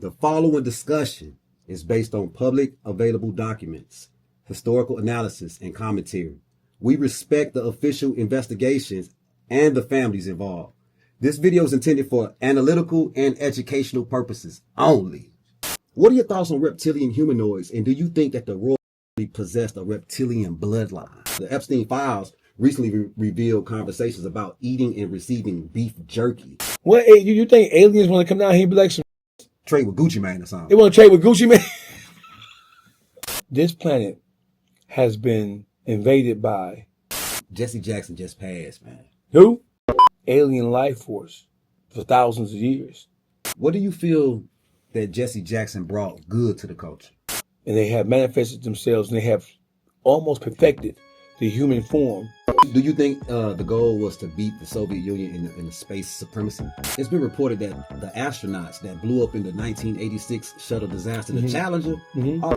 The following discussion is based on public available documents, historical analysis, and commentary. We respect the official investigations and the families involved. This video is intended for analytical and educational purposes only. What are your thoughts on reptilian humanoids, and do you think that the royal family possessed a reptilian bloodline? The Epstein files recently revealed conversations about eating and receiving beef jerky. What, you think aliens want to come down here and be like some trade with Gucci Mane or something? They want to trade with Gucci Mane? This planet has been invaded by Jesse Jackson just passed, man. Who? Alien life force for thousands of years. What do you feel that Jesse Jackson brought good to the culture? And they have manifested themselves, and they have almost perfected the human form. Do you think the goal was to beat the Soviet Union in the space supremacy? It's been reported that the astronauts that blew up in the 1986 shuttle disaster, the Challenger, are...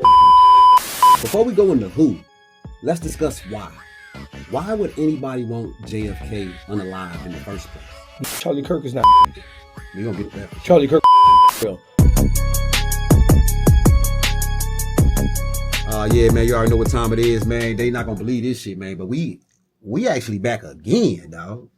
Before we go into who, let's discuss why. Why would anybody want JFK unalive in the first place? Charlie Kirk is not. We gonna get that. Charlie Kirk. Yeah, man, you already know what time it is, man. They not gonna believe this shit, man. But we actually back again, dog.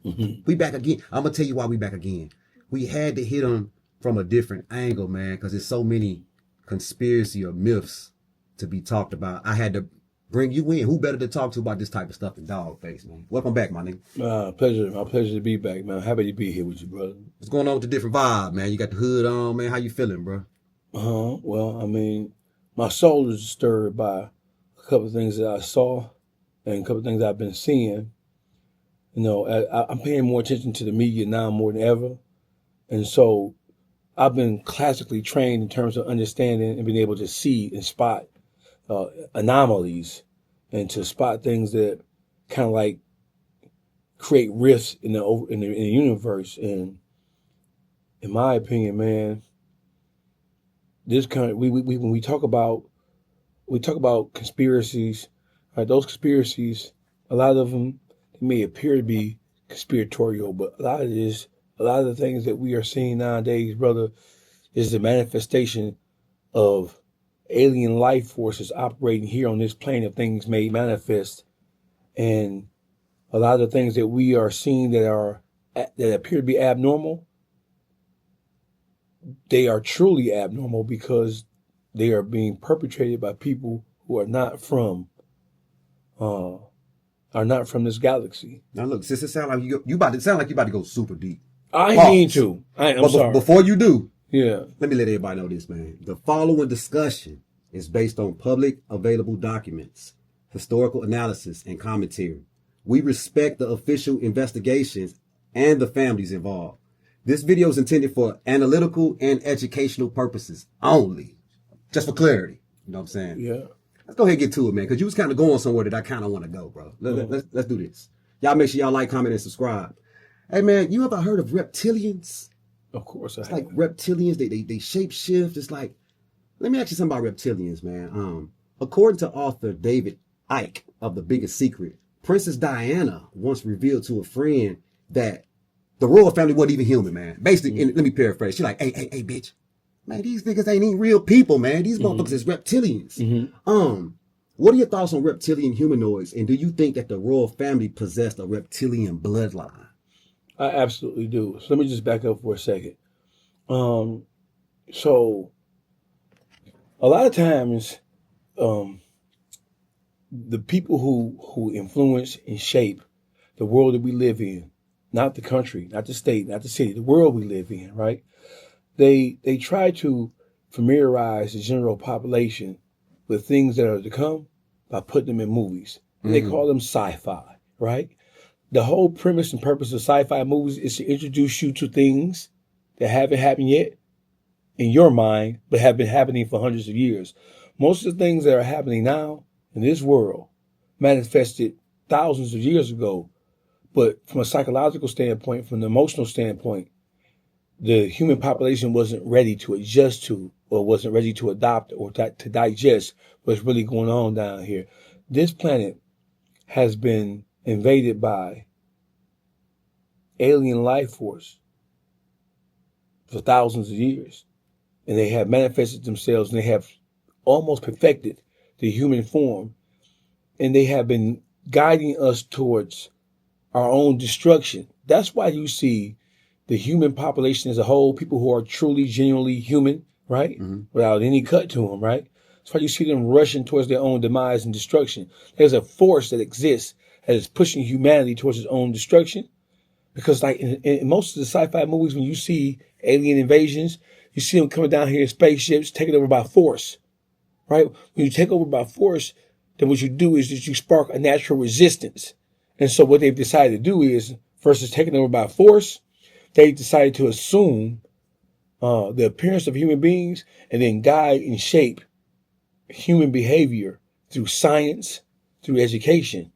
We back again. I'm gonna tell you why we back again. We had to hit them from a different angle, man, because there's so many conspiracy or myths to be talked about. I had to bring you in. Who better to talk to about this type of stuff than Dawgface, man? Welcome back, my nigga. Pleasure. My pleasure to be back, man. Happy to be here with you, brother. What's going on with the different vibe, man? You got the hood on, man. How you feeling, bro? Well, I mean, my soul is disturbed by a couple of things that I saw and a couple of things I've been seeing. You know, I'm paying more attention to the media now more than ever. And so I've been classically trained in terms of understanding and being able to see and spot anomalies and to spot things that kind of like create rifts in the universe. And in my opinion, man, this kind of, when we talk about conspiracies, right? Those conspiracies, a lot of them, they may appear to be conspiratorial, but a lot of the things that we are seeing nowadays, brother, is the manifestation of alien life forces operating here on this plane of things made manifest. And a lot of the things that we are seeing that appear to be abnormal, they are truly abnormal because they are being perpetrated by people who are not from this galaxy. Now look, since it sound like you about to go super deep. I mean to. I'm sorry. Before you do, yeah, let me let everybody know this, man. The following discussion is based on public available documents, historical analysis, and commentary. We respect the official investigations and the families involved. This video is intended for analytical and educational purposes only. Just for clarity. You know what I'm saying? Yeah. Let's go ahead and get to it, man, because you was kind of going somewhere that I kind of want to go, bro. Let's do this. Y'all make sure y'all like, comment, and subscribe. Hey, man, you ever heard of reptilians? Of course I have. It's like reptilians, they shape shift. It's like, let me ask you something about reptilians, man. According to author David Icke of The Biggest Secret, Princess Diana once revealed to a friend that the royal family wasn't even human, man. Basically, and let me paraphrase. She's like, hey, bitch. Man, these niggas ain't even real people, man. These motherfuckers is reptilians. What are your thoughts on reptilian humanoids, and do you think that the royal family possessed a reptilian bloodline? I absolutely do. So let me just back up for a second. So a lot of times, the people who influence and shape the world that we live in, not the country, not the state, not the city, the world we live in, right? They try to familiarize the general population with things that are to come by putting them in movies. And they call them sci-fi, right? The whole premise and purpose of sci-fi movies is to introduce you to things that haven't happened yet in your mind, but have been happening for hundreds of years. Most of the things that are happening now in this world manifested thousands of years ago. But from a psychological standpoint, from an emotional standpoint, the human population wasn't ready to adjust to, or wasn't ready to adopt or to digest what's really going on down here. This planet has been invaded by alien life force for thousands of years. and they have manifested themselves, and they have almost perfected the human form, and they have been guiding us towards our own destruction. That's why you see the human population as a whole, people who are truly, genuinely human, right? Without any cut to them, right? That's why you see them rushing towards their own demise and destruction. There's a force that exists that is pushing humanity towards its own destruction. Because like in most of the sci-fi movies, when you see alien invasions, you see them coming down here in spaceships, taking over by force, right? When you take over by force, then what you do is that you spark a natural resistance. And so what they've decided to do is, versus taking over by force, they decided to assume the appearance of human beings and then guide and shape human behavior through science, through education,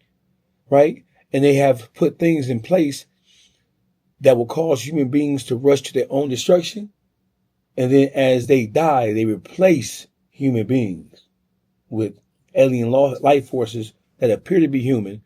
right? And they have put things in place that will cause human beings to rush to their own destruction. And then as they die, they replace human beings with alien life forces that appear to be human.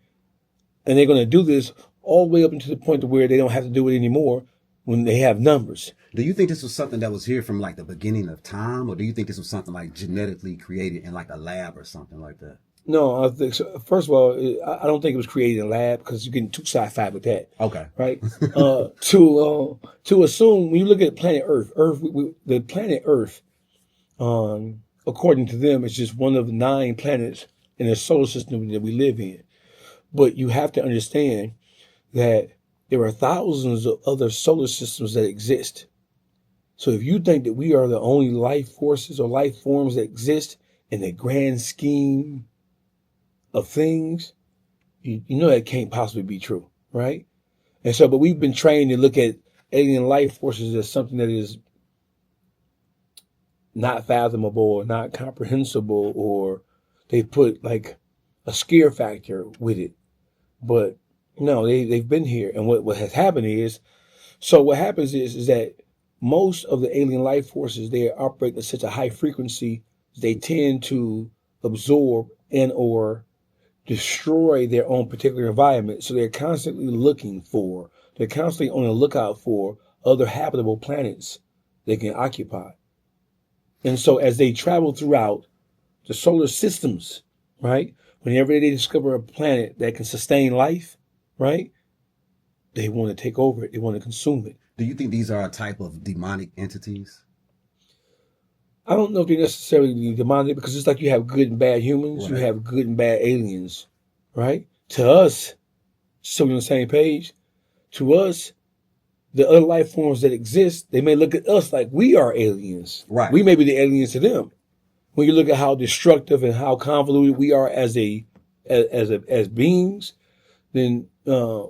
And they're going to do this all the way up until the point to where they don't have to do it anymore when they have numbers. Do you think this was something that was here from like the beginning of time, or do you think this was something like genetically created in like a lab or something like that? No, I think so. First of all, I don't think it was created in a lab because you're getting too sci-fi with that. Okay. Right? To assume, when you look at planet Earth, the planet Earth, according to them, is just one of 9 planets in the solar system that we live in. But you have to understand that there are thousands of other solar systems that exist. So if you think that we are the only life forces or life forms that exist in the grand scheme of things, you know that can't possibly be true, right? And so, but we've been trained to look at alien life forces as something that is not fathomable or not comprehensible, or they put like a scare factor with it. But no, they've been here. And what has happened is, so what happens is that most of the alien life forces, they operate at such a high frequency, they tend to absorb and or destroy their own particular environment. So they're constantly they're constantly on the lookout for other habitable planets they can occupy. And so as they travel throughout the solar systems, right, whenever they discover a planet that can sustain life, right, they want to take over it. They want to consume it. Do you think these are a type of demonic entities? I don't know if they're necessarily demonic, because it's like you have good and bad humans, Right. You have good and bad aliens, right? To us, so we're on the same page, to us, the other life forms that exist, they may look at us like we are aliens. Right. We may be the aliens to them. When you look at how destructive and how convoluted we are as beings, then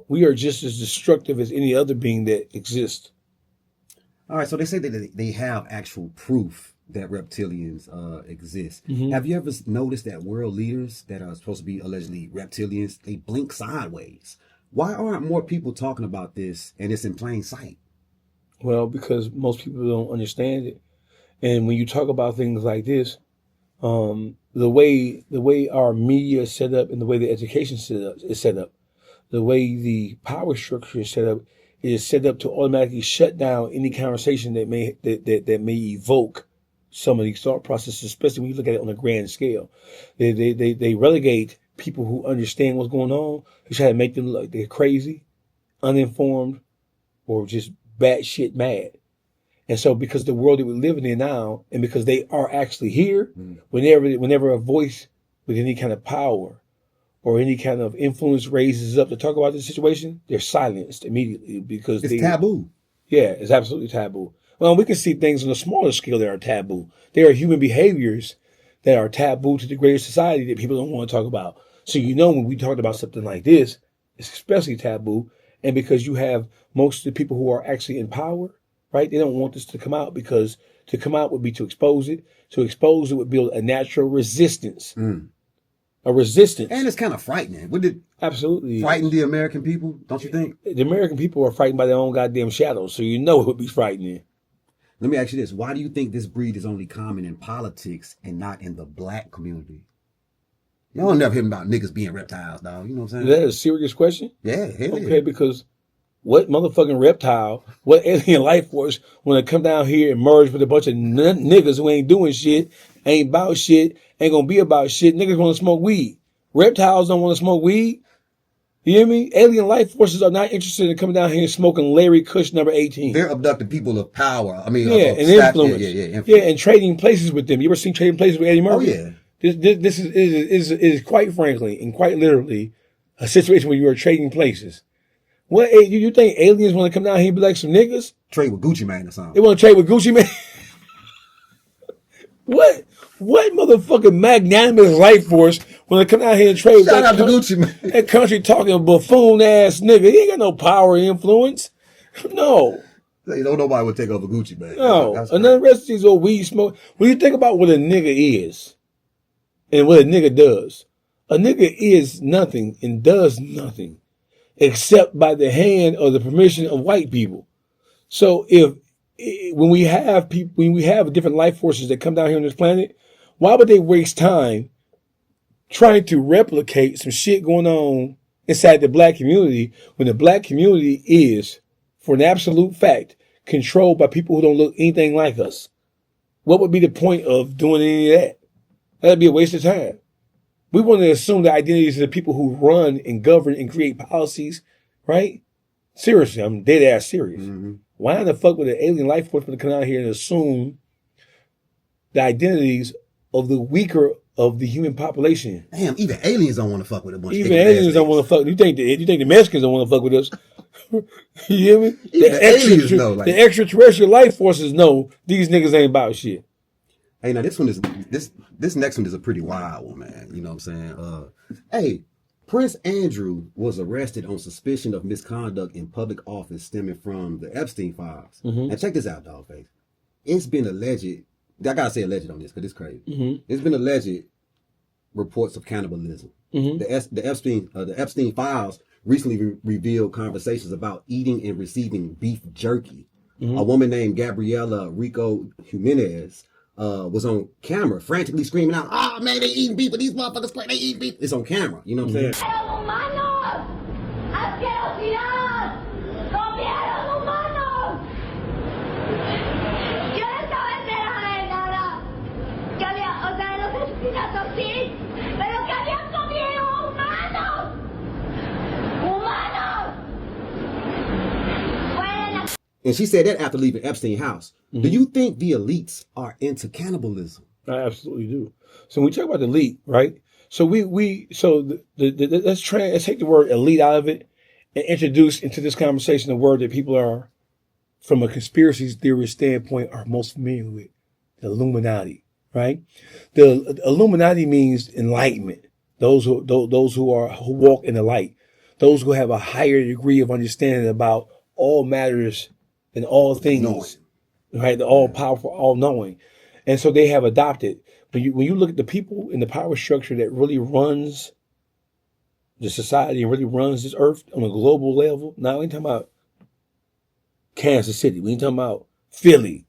we are just as destructive as any other being that exists. All right, so they say that they have actual proof that reptilians exist. Mm-hmm. Have you ever noticed that world leaders that are supposed to be allegedly reptilians, they blink sideways? Why aren't more people talking about this and it's in plain sight? Well, because most people don't understand it. And when you talk about things like this, the way our media is set up and the way the education is set up, the way the power structure is set up to automatically shut down any conversation that may evoke some of these thought processes, especially when you look at it on a grand scale. They relegate people who understand what's going on. They try to make them look like they're crazy, uninformed, or just batshit mad. And so because the world that we're living in now, and because they are actually here, whenever a voice with any kind of power or any kind of influence raises up to talk about this situation, they're silenced immediately because it's taboo. Yeah, it's absolutely taboo. Well, we can see things on a smaller scale that are taboo. There are human behaviors that are taboo to the greater society that people don't want to talk about. So when we talked about something like this, it's especially taboo. And because you have most of the people who are actually in power, right? They don't want this to come out, because to come out would be to expose it. To expose it would build a natural resistance. A resistance. And it's kind of frightening. Would it absolutely frighten the American people, don't you think? The American people are frightened by their own goddamn shadows, so it would be frightening. Let me ask you this. Why do you think this breed is only common in politics and not in the black community? Y'all never hear about niggas being reptiles, dog. You know what I'm saying? Is that a serious question? Yeah, hell okay, yeah. Because what motherfucking reptile, what alien life force want to come down here and merge with a bunch of niggas who ain't doing shit, ain't about shit, ain't gonna be about shit. Niggas want to smoke weed. Reptiles don't want to smoke weed. You hear me? Alien life forces are not interested in coming down here and smoking Larry Kush number 18. They're abducting people of power. I mean, yeah, of and stature. influence. Influence. Yeah, and trading places with them. You ever seen Trading Places with Eddie Murphy? Oh, yeah. This is quite frankly and quite literally a situation where you are trading places. What you think aliens want to come down here and be like some niggas? Trade with Gucci Mane or something. They want to trade with Gucci Mane? What motherfucking magnanimous life force want to come out here and trade with Shout out to Gucci Mane. That country talking buffoon ass nigga? He ain't got no power or influence. No. You know, nobody would take over Gucci Mane. No. And then the rest of these old weed smoke. When you think about what a nigga is and what a nigga does, a nigga is nothing and does nothing except by the hand or the permission of white people. So when we have different life forces that come down here on this planet, why would they waste time trying to replicate some shit going on inside the black community when the black community is, for an absolute fact, controlled by people who don't look anything like us? What would be the point of doing any of that? That'd be a waste of time. We want to assume the identities of the people who run and govern and create policies, right? Seriously, I'm dead ass serious. Mm-hmm. Why in the fuck would an alien life force come out here and assume the identities of the weaker of the human population? Damn, even aliens don't want to fuck with a bunch of Even aliens don't want to fuck. You think the Mexicans don't want to fuck with us? You hear me? The extraterrestrial life forces know these niggas ain't about shit. Hey, now this next one is a pretty wild one, man. You know what I'm saying? Hey, Prince Andrew was arrested on suspicion of misconduct in public office stemming from the Epstein files. Mm-hmm. And check this out, Dawgface. It's been alleged. I gotta say alleged on this because it's crazy. Mm-hmm. It's been alleged reports of cannibalism. Mm-hmm. The Epstein files recently revealed conversations about eating and receiving beef jerky. Mm-hmm. A woman named Gabriela Rico Jimenez was on camera frantically screaming out, "Oh man, they eating beef, but these motherfuckers claim they eat beef." It's on camera, you know what I'm saying? And she said that after leaving Epstein's house. Mm-hmm. Do you think the elites are into cannibalism? I absolutely do. So when we talk about the elite, right? So let's take the word elite out of it and introduce into this conversation a word that people are, from a conspiracy theory standpoint, are most familiar with: the Illuminati, right? The Illuminati means enlightenment. Those who walk in the light, those who have a higher degree of understanding about all matters and all things, right? The all powerful, all knowing. And so they have adopted. But when you look at the people in the power structure that really runs the society and really runs this earth on a global level, now we ain't talking about Kansas City, we ain't talking about Philly,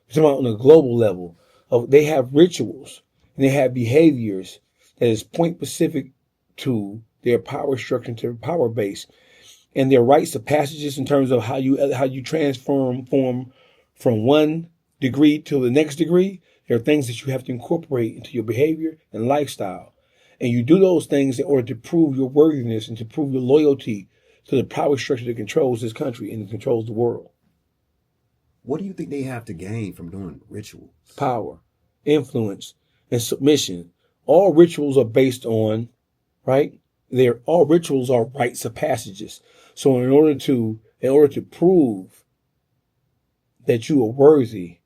we're talking about on a global level. They have rituals and they have behaviors that is point specific to their power structure, to their power base. And their rites of passages in terms of how you transform from one degree to the next degree. There are things that you have to incorporate into your behavior and lifestyle. And you do those things in order to prove your worthiness and to prove your loyalty to the power structure that controls this country and controls the world. What do you think they have to gain from doing rituals? Power, influence, and submission. All rituals are based on, right? All rituals are rites of passages. So in order to prove that you are worthy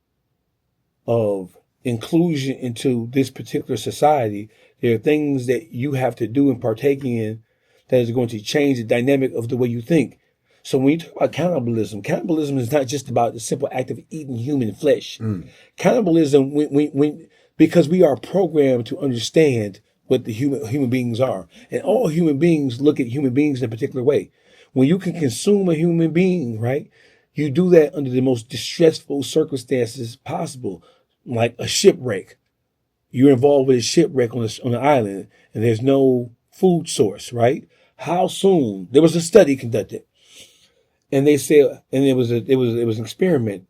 of inclusion into this particular society, there are things that you have to do and partake in that is going to change the dynamic of the way you think. So when you talk about cannibalism is not just about the simple act of eating human flesh. Cannibalism, because we are programmed to understand what the human beings are. And all human beings look at human beings in a particular way. When you can consume a human being, right, you do that under the most distressful circumstances possible, like a shipwreck. You're involved with a shipwreck on an island and there's no food source, right? How soon? There was a study conducted. And they said, and it was an experiment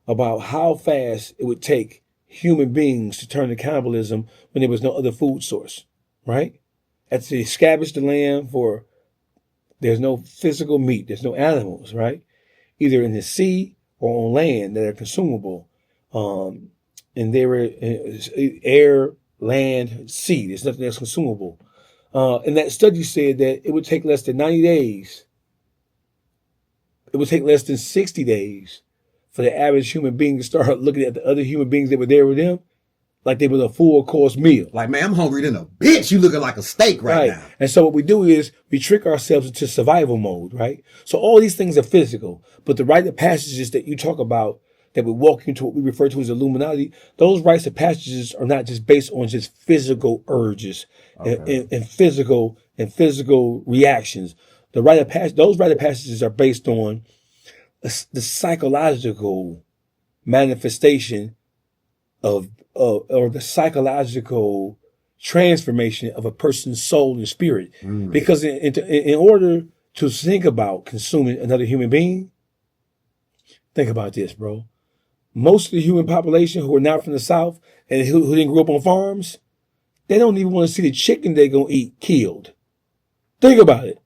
about how fast it would take human beings to turn to cannibalism when there was no other food source, right? As they scavenged the land for, there's no physical meat, there's no animals, right? Either in the sea or on land that are consumable. And there were air, land, sea. There's nothing that's consumable. And that study said that it would take less than 90 days. It would take less than 60 days for the average human being to start looking at the other human beings that were there with them like they were a full course meal. Like, man, I'm hungry than a bitch. You looking like a steak right now. And so what we do is we trick ourselves into survival mode, right? So all these things are physical, but the rite of passages that you talk about that would walk into what we refer to as Illuminati, those rites of passages are not just based on just physical urges and physical reactions. Those rite of passages are based on the psychological manifestation of or the psychological transformation of a person's soul and spirit. Because in order to think about consuming another human being, think about this, bro. Most of the human population who are not from the South and who didn't grow up on farms, they don't even want to see the chicken they're going to eat killed. Think about it.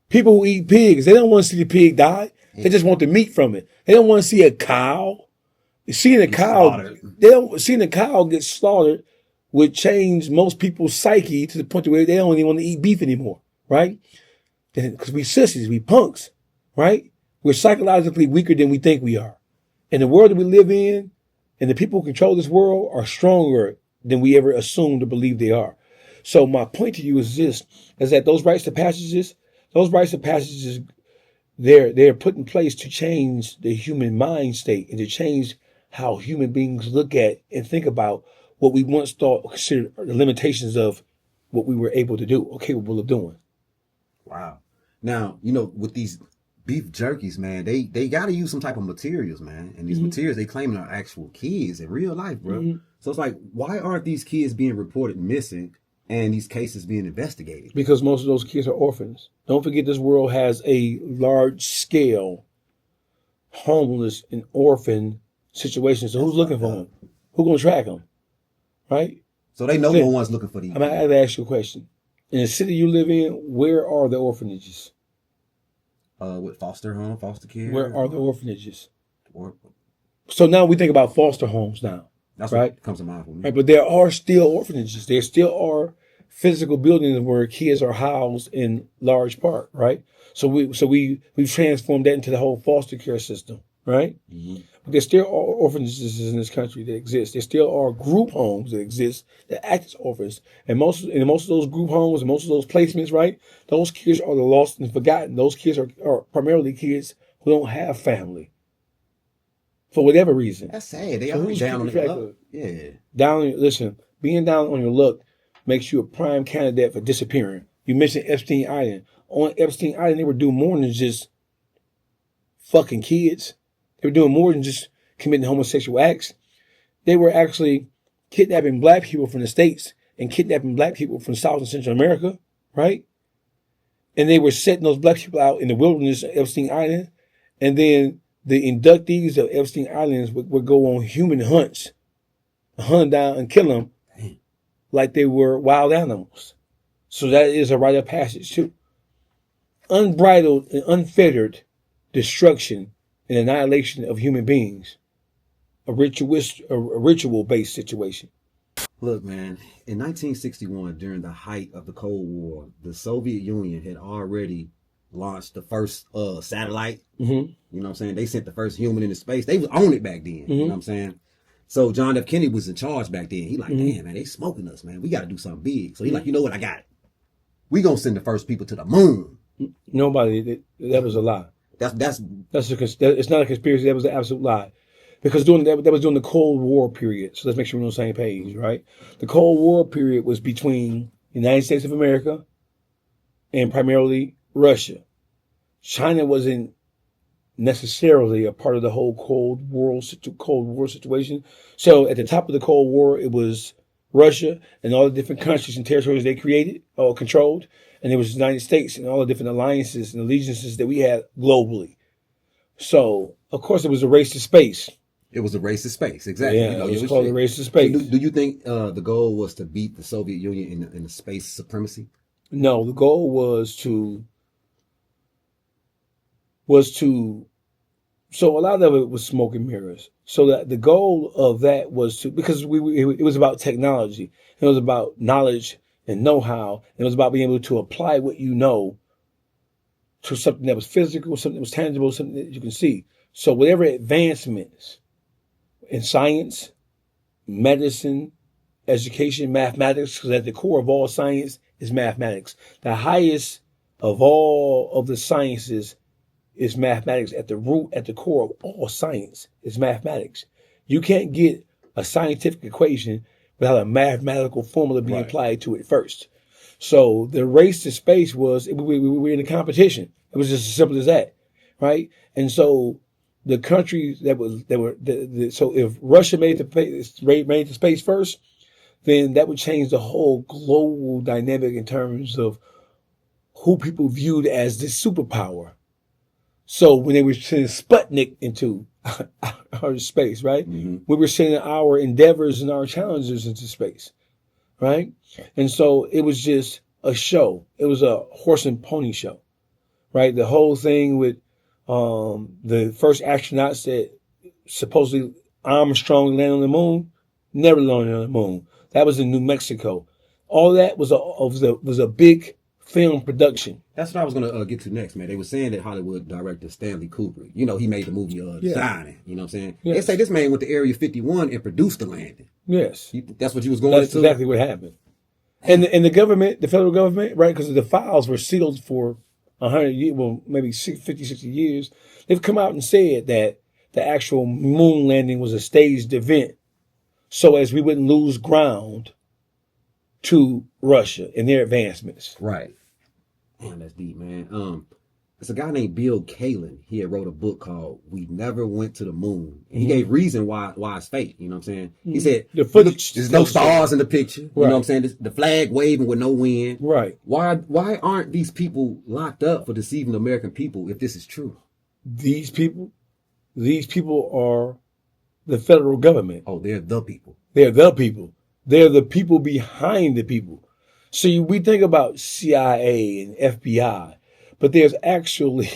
People who eat pigs, they don't want to see the pig die. They just want the meat from it. They don't want to see a cow. Seeing a cow get slaughtered would change most people's psyche to the point where they don't even want to eat beef anymore, right? Because we sissies, we punks, right? We're psychologically weaker than we think we are. And the world that we live in and the people who control this world are stronger than we ever assumed or believed they are. So my point to you is this, is that those rites of passages, they're put in place to change the human mind state and to change how human beings look at and think about what we once thought or considered the limitations of what we were able to do or capable of doing. Wow. Now, with these beef jerkies, man, they got to use some type of materials, man. And these materials they claiming are actual kids in real life, bro. So it's like, why aren't these kids being reported missing and these cases being investigated? Because most of those kids are orphans. Don't forget this world has a large scale homeless and orphan situation. So who's looking for them? Who's going to track them? Right? So they know no one's looking for these. I have to ask you a question. In the city you live in, where are the orphanages? With foster home, foster care. Where are the orphanages? So now we think about foster homes now. That's right? What comes to mind for me. Right, but there are still orphanages. There still are physical buildings where kids are housed in large part, right? So we've transformed that into the whole foster care system, right? But there still are orphanages in this country that exist. There still are group homes that exist that act as orphans. And most of those group homes and most of those placements, right? Those kids are the lost and forgotten. Those kids are primarily kids who don't have family. For whatever reason. That's sad. They are down on their luck. Yeah. Being down on your luck makes you a prime candidate for disappearing. You mentioned Epstein Island. On Epstein Island, they were doing more than just fucking kids. They were doing more than just committing homosexual acts. They were actually kidnapping black people from the States and kidnapping black people from South and Central America, right? And they were setting those black people out in the wilderness of Epstein Island. And then the inductees of Epstein Islands would go on human hunts, hunt down and kill them like they were wild animals. So that is a rite of passage too. Unbridled and unfettered destruction and annihilation of human beings. A ritual-based situation. Look, man, in 1961, during the height of the Cold War, the Soviet Union had already launched the first satellite. You know what I'm saying? They sent the first human into space. They was on it back then. You know what I'm saying? So John F. Kennedy was in charge back then. He like, damn, man, they smoking us, man. We got to do something big. So he like, you know what? I got it. We gonna send the first people to the moon. Nobody. That was a lie. It's not a conspiracy. That was an absolute lie. Because that was during the Cold War period. So let's make sure we're on the same page, right? The Cold War period was between the United States of America and primarily Russia. China wasn't necessarily a part of the whole Cold War situation. So at the top of the Cold War, it was Russia and all the different countries and territories they created or controlled. And it was the United States and all the different alliances and allegiances that we had globally. So, of course, it was a race to space. It was a race to space, exactly. Yeah, it was called a race to space. So do you think the goal was to beat the Soviet Union in the space supremacy? No, the goal was to. So a lot of it was smoke and mirrors. So that the goal of that was to, because it was about technology. It was about knowledge and know-how. It was about being able to apply what you know to something that was physical, something that was tangible, something that you can see. So whatever advancements in science, medicine, education, mathematics, because at the core of all science is mathematics. The highest of all of the sciences is mathematics. At the root, at the core of all science is mathematics. You can't get a scientific equation without a mathematical formula being applied to it first. So the race to space was, we were in a competition. It was just as simple as that, right? And so the countries so if Russia made it to space first, then that would change the whole global dynamic in terms of who people viewed as the superpower. So when they were sending Sputnik into outer space, right? Mm-hmm. We were sending our endeavors and our challenges into space, right? And so it was just a show. It was a horse and pony show, right? The whole thing with the first astronauts that supposedly Armstrong landed on the moon, never landed on the moon. That was in New Mexico. All that was a big film production. That's what I was going to get to next, man. They were saying that Hollywood director Stanley Kubrick, he made the movie Shining. You know what I'm saying? Yes. They say this man went to Area 51 and produced the landing. Yes. That's what you was going That's exactly what happened. And the government, the federal government, right, because the files were sealed for 100 years, well, maybe 50, 60 years. They've come out and said that the actual moon landing was a staged event so as we wouldn't lose ground to Russia and their advancements. Right. Man, that's deep, man. It's a guy named Bill Kalin. He had wrote a book called "We Never Went to the Moon," and he gave reason why it's fake. You know what I'm saying? He said the footage, there's no stars in the picture. You know what I'm saying? The flag waving with no wind. Right. Why aren't these people locked up for deceiving the American people if this is true? These people are the federal government. Oh, they're the people. They're the people. They're the people behind the people. So we think about CIA and FBI, but there's actually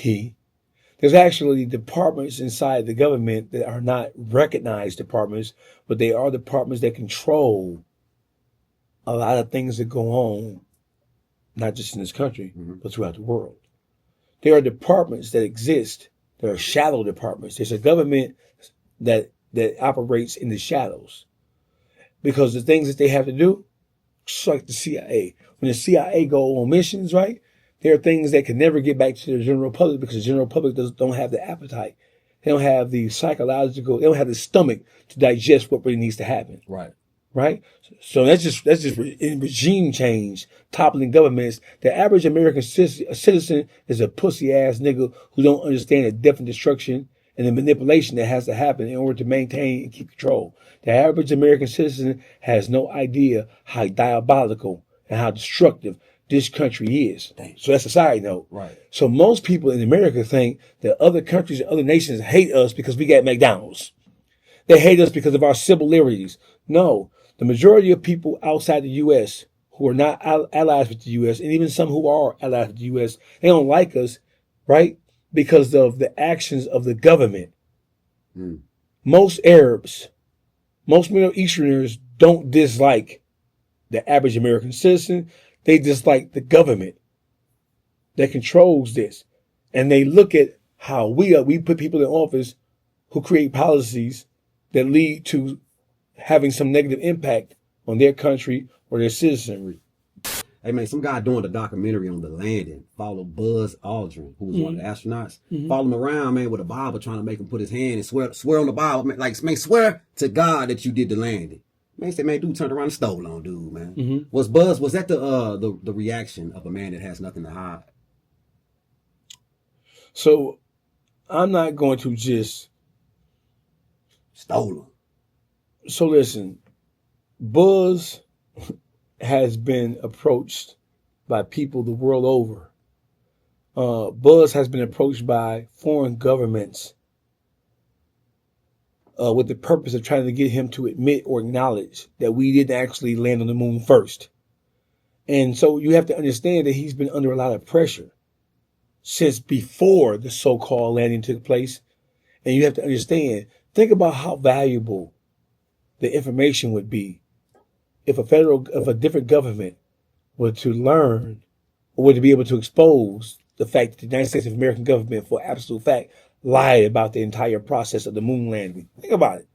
departments inside the government that are not recognized departments, but they are departments that control a lot of things that go on, not just in this country, but throughout the world. There are departments that exist. There are shadow departments. There's a government that operates in the shadows because the things that they have to do, just like the CIA. When the CIA go on missions, right, there are things that can never get back to the general public because the general public don't have the appetite. They don't have the psychological, they don't have the stomach to digest what really needs to happen. Right. Right? So that's just regime change, toppling governments. The average American citizen is a pussy ass nigga who don't understand the death and destruction and the manipulation that has to happen in order to maintain and keep control. The average American citizen has no idea how diabolical and how destructive this country is. Damn. So that's a side note. Right. So most people in America think that other countries and other nations hate us because we got McDonald's. They hate us because of our civil liberties. No, the majority of people outside the U.S. who are not allies with the U.S. and even some who are allies with the U.S., they don't like us, right? Because of the actions of the government. Most Arabs, most Middle Easterners don't dislike the average American citizen. They dislike the government that controls this. And they look at how we put people in office who create policies that lead to having some negative impact on their country or their citizenry. Hey man, some guy doing a documentary on the landing followed Buzz Aldrin, who was one of the astronauts. Follow him around, man, with a Bible, trying to make him put his hand and swear on the Bible, man, like, man, swear to God that you did the landing. Man, he said, man, dude turned around and stole on dude, man. Was that the reaction of a man that has nothing to hide? So I'm not going to just stole him. So listen, Buzz has been approached by people the world over Buzz has been approached by foreign governments with the purpose of trying to get him to admit or acknowledge that we didn't actually land on the moon first. And so you have to understand that he's been under a lot of pressure since before the so-called landing took place. And you have to understand, think about how valuable the information would be if a different government were to learn or were to be able to expose the fact that the United States of American government, for absolute fact, lied about the entire process of the moon landing. Think about it.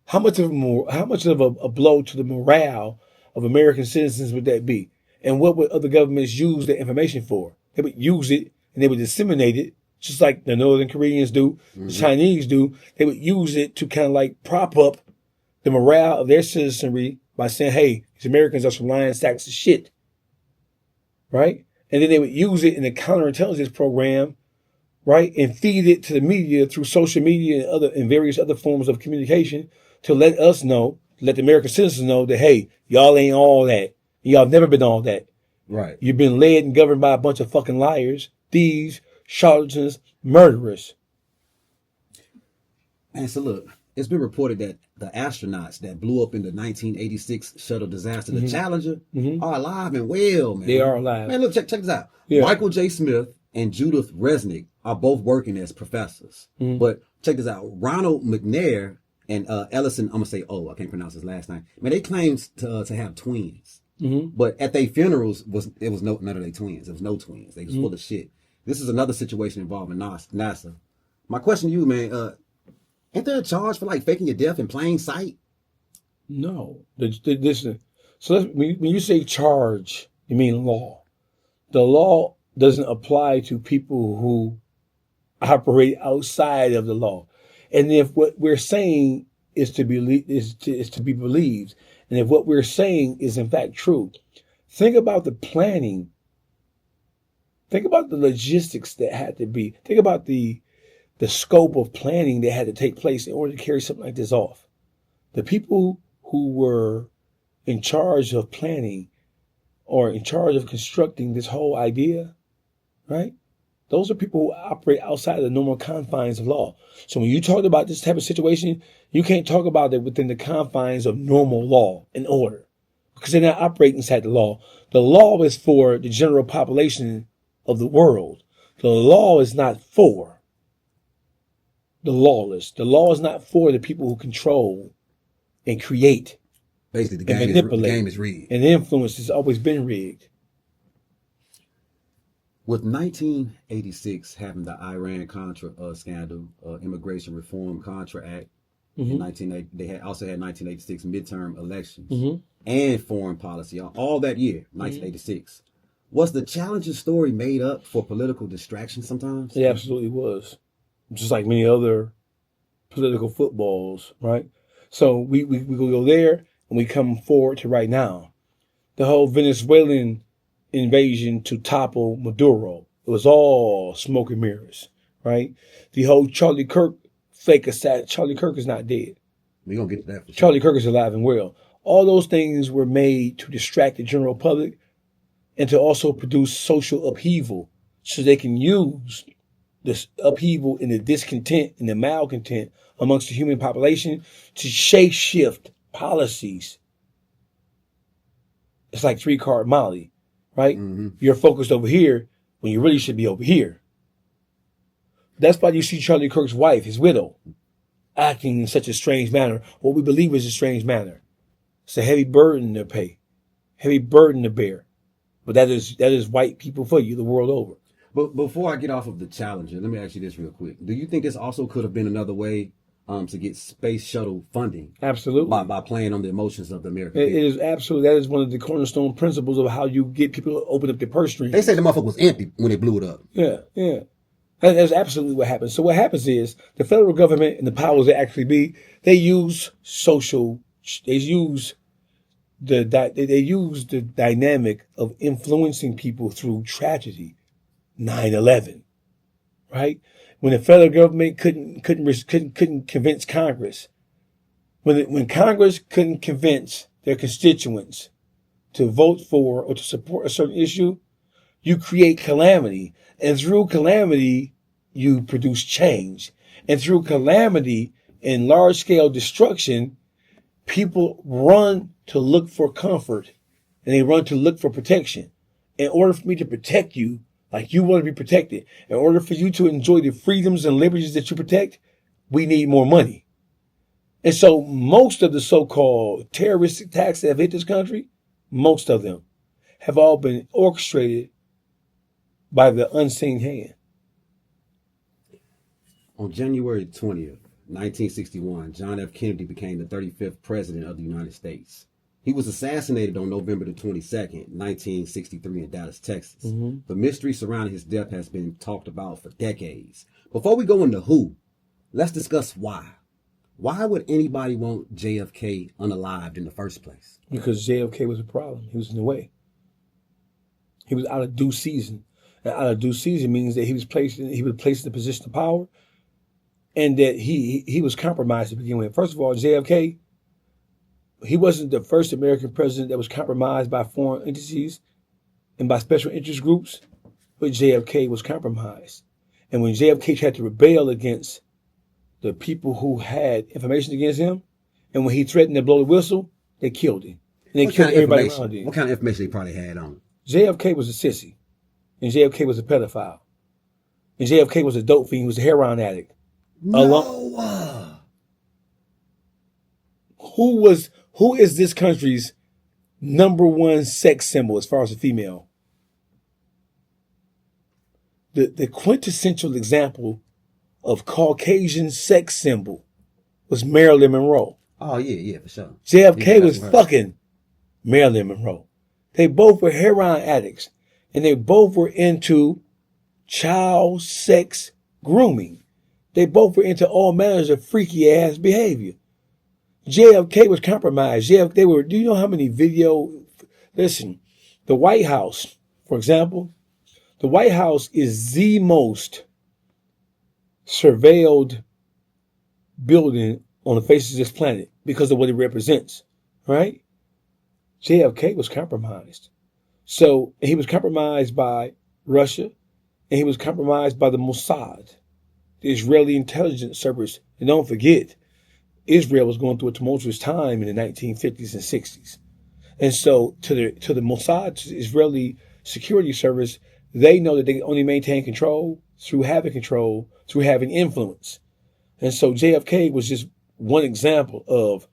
How much of a blow to the morale of American citizens would that be? And what would other governments use the information for? They would use it and they would disseminate it, just like the Northern Koreans do, the Chinese do. They would use it to kind of like prop up the morale of their citizenry by saying, hey, these Americans are some lying sacks of shit. Right? And then they would use it in the counterintelligence program, right? And feed it to the media through social media and various other forms of communication to let us know, let the American citizens know that, hey, y'all ain't all that. Y'all never been all that. Right. You've been led and governed by a bunch of fucking liars, thieves, charlatans, murderers. And so look, it's been reported that the astronauts that blew up in the 1986 shuttle disaster, the Challenger, are alive and well, man. They are alive. Man, look, check this out. Yeah. Michael J. Smith and Judith Resnick are both working as professors. But check this out. Ronald McNair and Ellison, I'm going to say, I can't pronounce his last name. Man, they claimed to have twins. But at their funerals, it was none of their twins. It was no twins. They was full of shit. This is another situation involving NASA. My question to you, man, ain't there a charge for like faking your death in plain sight? No. Listen. So when you say charge, you mean law. The law doesn't apply to people who operate outside of the law. And if what we're saying is to be believed, and if what we're saying is in fact true, think about the planning. Think about the logistics that had to be. Think about the scope of planning that had to take place in order to carry something like this off. The people who were in charge of planning or in charge of constructing this whole idea, right? Those are people who operate outside of the normal confines of law. So when you talk about this type of situation, you can't talk about it within the confines of normal law and order because they're not operating inside the law. The law is for the general population of the world. The law is not for the lawless. The law is not for the people who control and create. Basically, the game is rigged. And the influence has always been rigged. With 1986 having the Iran-Contra scandal, Immigration Reform Contra Act, in 1980, they also had 1986 midterm elections and foreign policy, all that year, 1986. Was the Challenger story made up for political distraction sometimes? It absolutely was. Just like many other political footballs, right? So we go there and we come forward to right now. The whole Venezuelan invasion to topple Maduro. It was all smoke and mirrors, right? The whole Charlie Kirk fake assassin. Charlie Kirk is not dead. We're going to get to that for sure. Charlie Kirk is alive and well. All those things were made to distract the general public and to also produce social upheaval so they can use this upheaval and the discontent and the malcontent amongst the human population to shape-shift policies. It's like three-card Molly, right? You're focused over here when you really should be over here. That's why you see Charlie Kirk's wife, his widow, acting in such a strange manner, what we believe is a strange manner. It's a heavy burden to pay, heavy burden to bear. But that is white people for you the world over. But before I get off of the Challenger, let me ask you this real quick. Do you think this also could have been another way to get space shuttle funding? Absolutely. By playing on the emotions of the American people? It is absolutely. That is one of the cornerstone principles of how you get people to open up their purse strings. They say the motherfucker was empty when they blew it up. Yeah. That's absolutely what happens. So what happens is the federal government and the powers that actually be, they use the dynamic of influencing people through tragedy. 9/11, right? When the federal government couldn't convince Congress, when Congress couldn't convince their constituents to vote for or to support a certain issue, you create calamity. And through calamity, you produce change. And through calamity and large-scale destruction, people run to look for comfort and they run to look for protection. In order for me to protect you, like you want to be protected, in order for you to enjoy the freedoms and liberties that you protect, we need more money. And so most of the so-called terrorist attacks that have hit this country, most of them have all been orchestrated by the unseen hand. On January 20th, 1961, John F. Kennedy became the 35th president of the United States. He was assassinated on November the 22nd, 1963 in Dallas, Texas. The mystery surrounding his death has been talked about for decades. Before we go into who, let's discuss why. Why would anybody want JFK unalived in the first place? Because JFK was a problem. He was in the way. He was out of due season. And out of due season means that he was placed in the position of power, and that he was compromised to begin with. First of all, JFK, he wasn't the first American president that was compromised by foreign entities and by special interest groups, but JFK was compromised. And when JFK tried to rebel against the people who had information against him, and when he threatened to blow the whistle, they killed him. And they killed everybody around him. What kind of information they probably had on him? JFK was a sissy, and JFK was a pedophile, and JFK was a dope fiend. He was a heroin addict. No. Who is this country's number one sex symbol as far as a female? The quintessential example of Caucasian sex symbol was Marilyn Monroe. Oh, yeah, for sure. JFK was fucking Marilyn Monroe. They both were heroin addicts, and they both were into child sex grooming. They both were into all manners of freaky ass behavior. JFK was compromised. Do you know how many listen, the White House, for example, the White House is the most surveilled building on the face of this planet because of what it represents, right? JFK was compromised. So he was compromised by Russia, and he was compromised by the Mossad, the Israeli intelligence service. And don't forget, Israel was going through a tumultuous time in the 1950s and 60s. And so to the Mossad, to the Israeli security service, they know that they can only maintain control through having influence. And so JFK was just one example of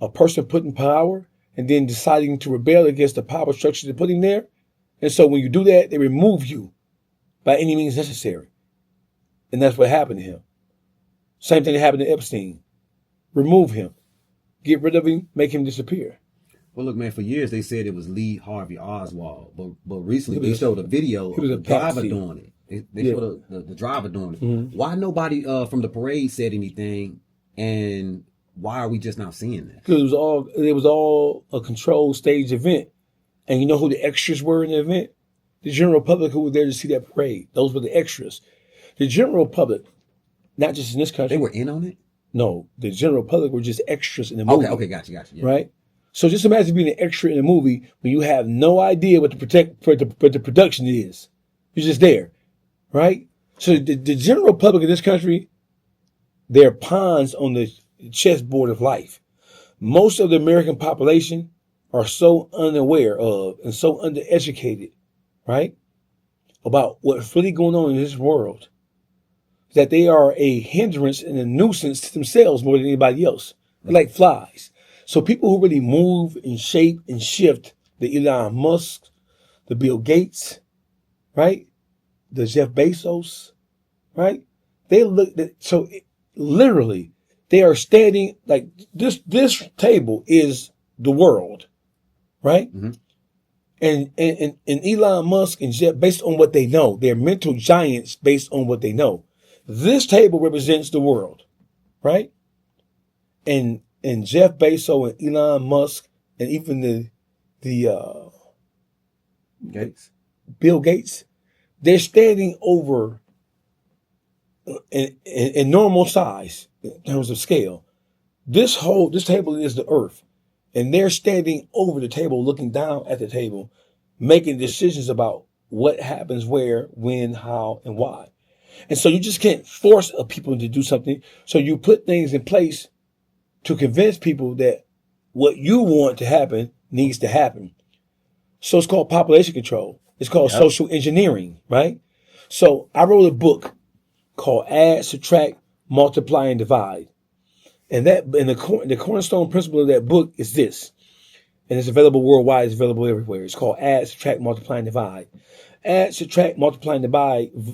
a person put in power and then deciding to rebel against the power structure that put him there. And so when you do that, they remove you by any means necessary. And that's what happened to him. Same thing that happened to Epstein. Remove him. Get rid of him, make him disappear. Well, look, man, for years they said it was Lee Harvey Oswald. But recently they showed a video of the driver doing it. They showed the driver doing it. Mm-hmm. Why nobody from the parade said anything, and why are we just not seeing that? Because it was all a controlled stage event. And you know who the extras were in the event? The general public who were there to see that parade. Those were the extras. The general public, not just in this country. They were in on it? No, the general public were just extras in the movie. Okay, gotcha. Yeah. Right? So just imagine being an extra in a movie when you have no idea what the production is. You're just there, right? So the general public in this country, they're pawns on the chessboard of life. Most of the American population are so unaware of and so undereducated, right, about what's really going on in this world, that they are a hindrance and a nuisance to themselves more than anybody else. They're like flies. So people who really move and shape and shift, the Elon Musk, the Bill Gates, right, the Jeff Bezos, right, literally they are standing like this table is the world, right? Mm-hmm. And Elon Musk and Jeff, based on what they know, they're mental giants based on what they know. This table represents the world, right? And Jeff Bezos and Elon Musk and even the Gates, Bill Gates, they're standing over in normal size in terms of scale. This table is the earth, and they're standing over the table, looking down at the table, making decisions about what happens where, when, how, and why. And so you just can't force people to do something. So you put things in place to convince people that what you want to happen needs to happen. So it's called population control. It's called social engineering, right? So I wrote a book called Add, Subtract, Multiply, and Divide. And the cornerstone principle of that book is this. And it's available worldwide. It's available everywhere. It's called Add, Subtract, Multiply, and Divide. Add, Subtract, Multiply, and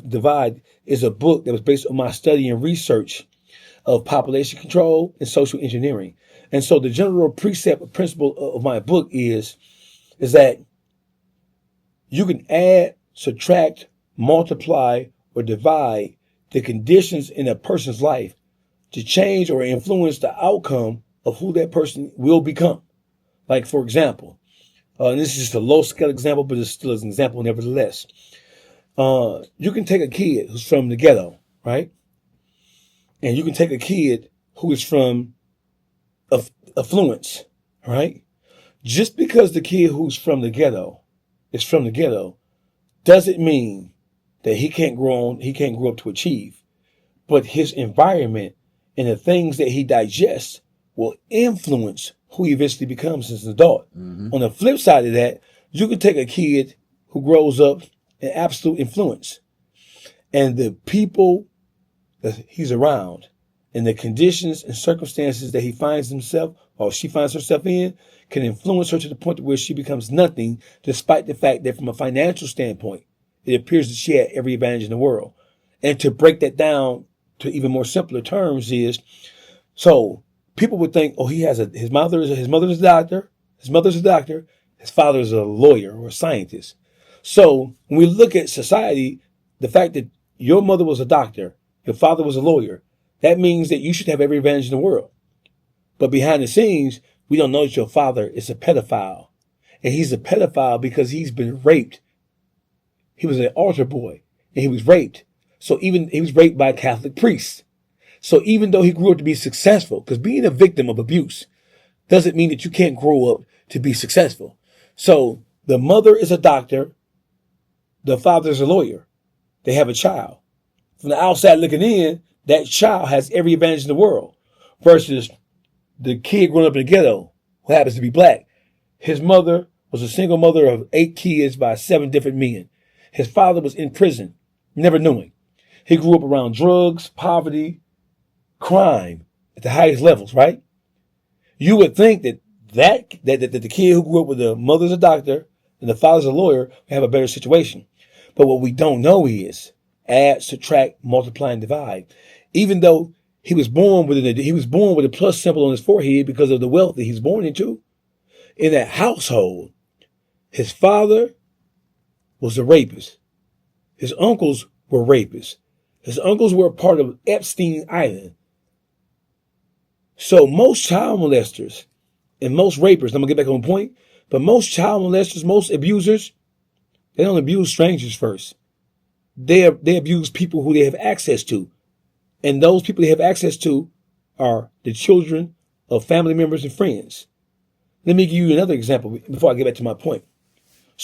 Divide is a book that was based on my study and research of population control and social engineering. And so the general precept principle of my book is that you can add, subtract, multiply, or divide the conditions in a person's life to change or influence the outcome of who that person will become. Like, for example, and this is just a low-scale example, but it's still an example nevertheless. You can take a kid who's from the ghetto, right? And you can take a kid who is from affluence, right? Just because the kid who's from the ghetto is from the ghetto doesn't mean that he can't grow up to achieve. But his environment and the things that he digests will influence who he eventually becomes as an adult. Mm-hmm. On the flip side of that, you can take a kid who grows up in absolute influence, and the people that he's around and the conditions and circumstances that he finds himself or she finds herself in can influence her to the point where she becomes nothing, despite the fact that from a financial standpoint, it appears that she had every advantage in the world. And to break that down to even more simpler terms is, so people would think, oh, his mother's a doctor, his father is a lawyer or a scientist. So when we look at society, the fact that your mother was a doctor, your father was a lawyer, that means that you should have every advantage in the world. But behind the scenes, we don't know that your father is a pedophile. And he's a pedophile because he's been raped. He was an altar boy and he was raped. So he was raped by a Catholic priest. So even though he grew up to be successful, because being a victim of abuse doesn't mean that you can't grow up to be successful. So the mother is a doctor. The father is a lawyer. They have a child. From the outside looking in, that child has every advantage in the world versus the kid growing up in the ghetto who happens to be black. His mother was a single mother of 8 kids by 7 different men. His father was in prison, never knew him. He grew up around drugs, poverty, crime at the highest levels, right? You would think that the kid who grew up with the mother's a doctor and the father's a lawyer would have a better situation. But what we don't know is add, subtract, multiply, and divide. Even though he was born with a plus symbol on his forehead because of the wealth that he's born into, in that household, his father was a rapist. His uncles were rapists. His uncles were a part of Epstein Island. So most child molesters and most rapists, I'm going to get back on point, but most child molesters, most abusers, they don't abuse strangers first. They abuse people who they have access to. And those people they have access to are the children of family members and friends. Let me give you another example before I get back to my point.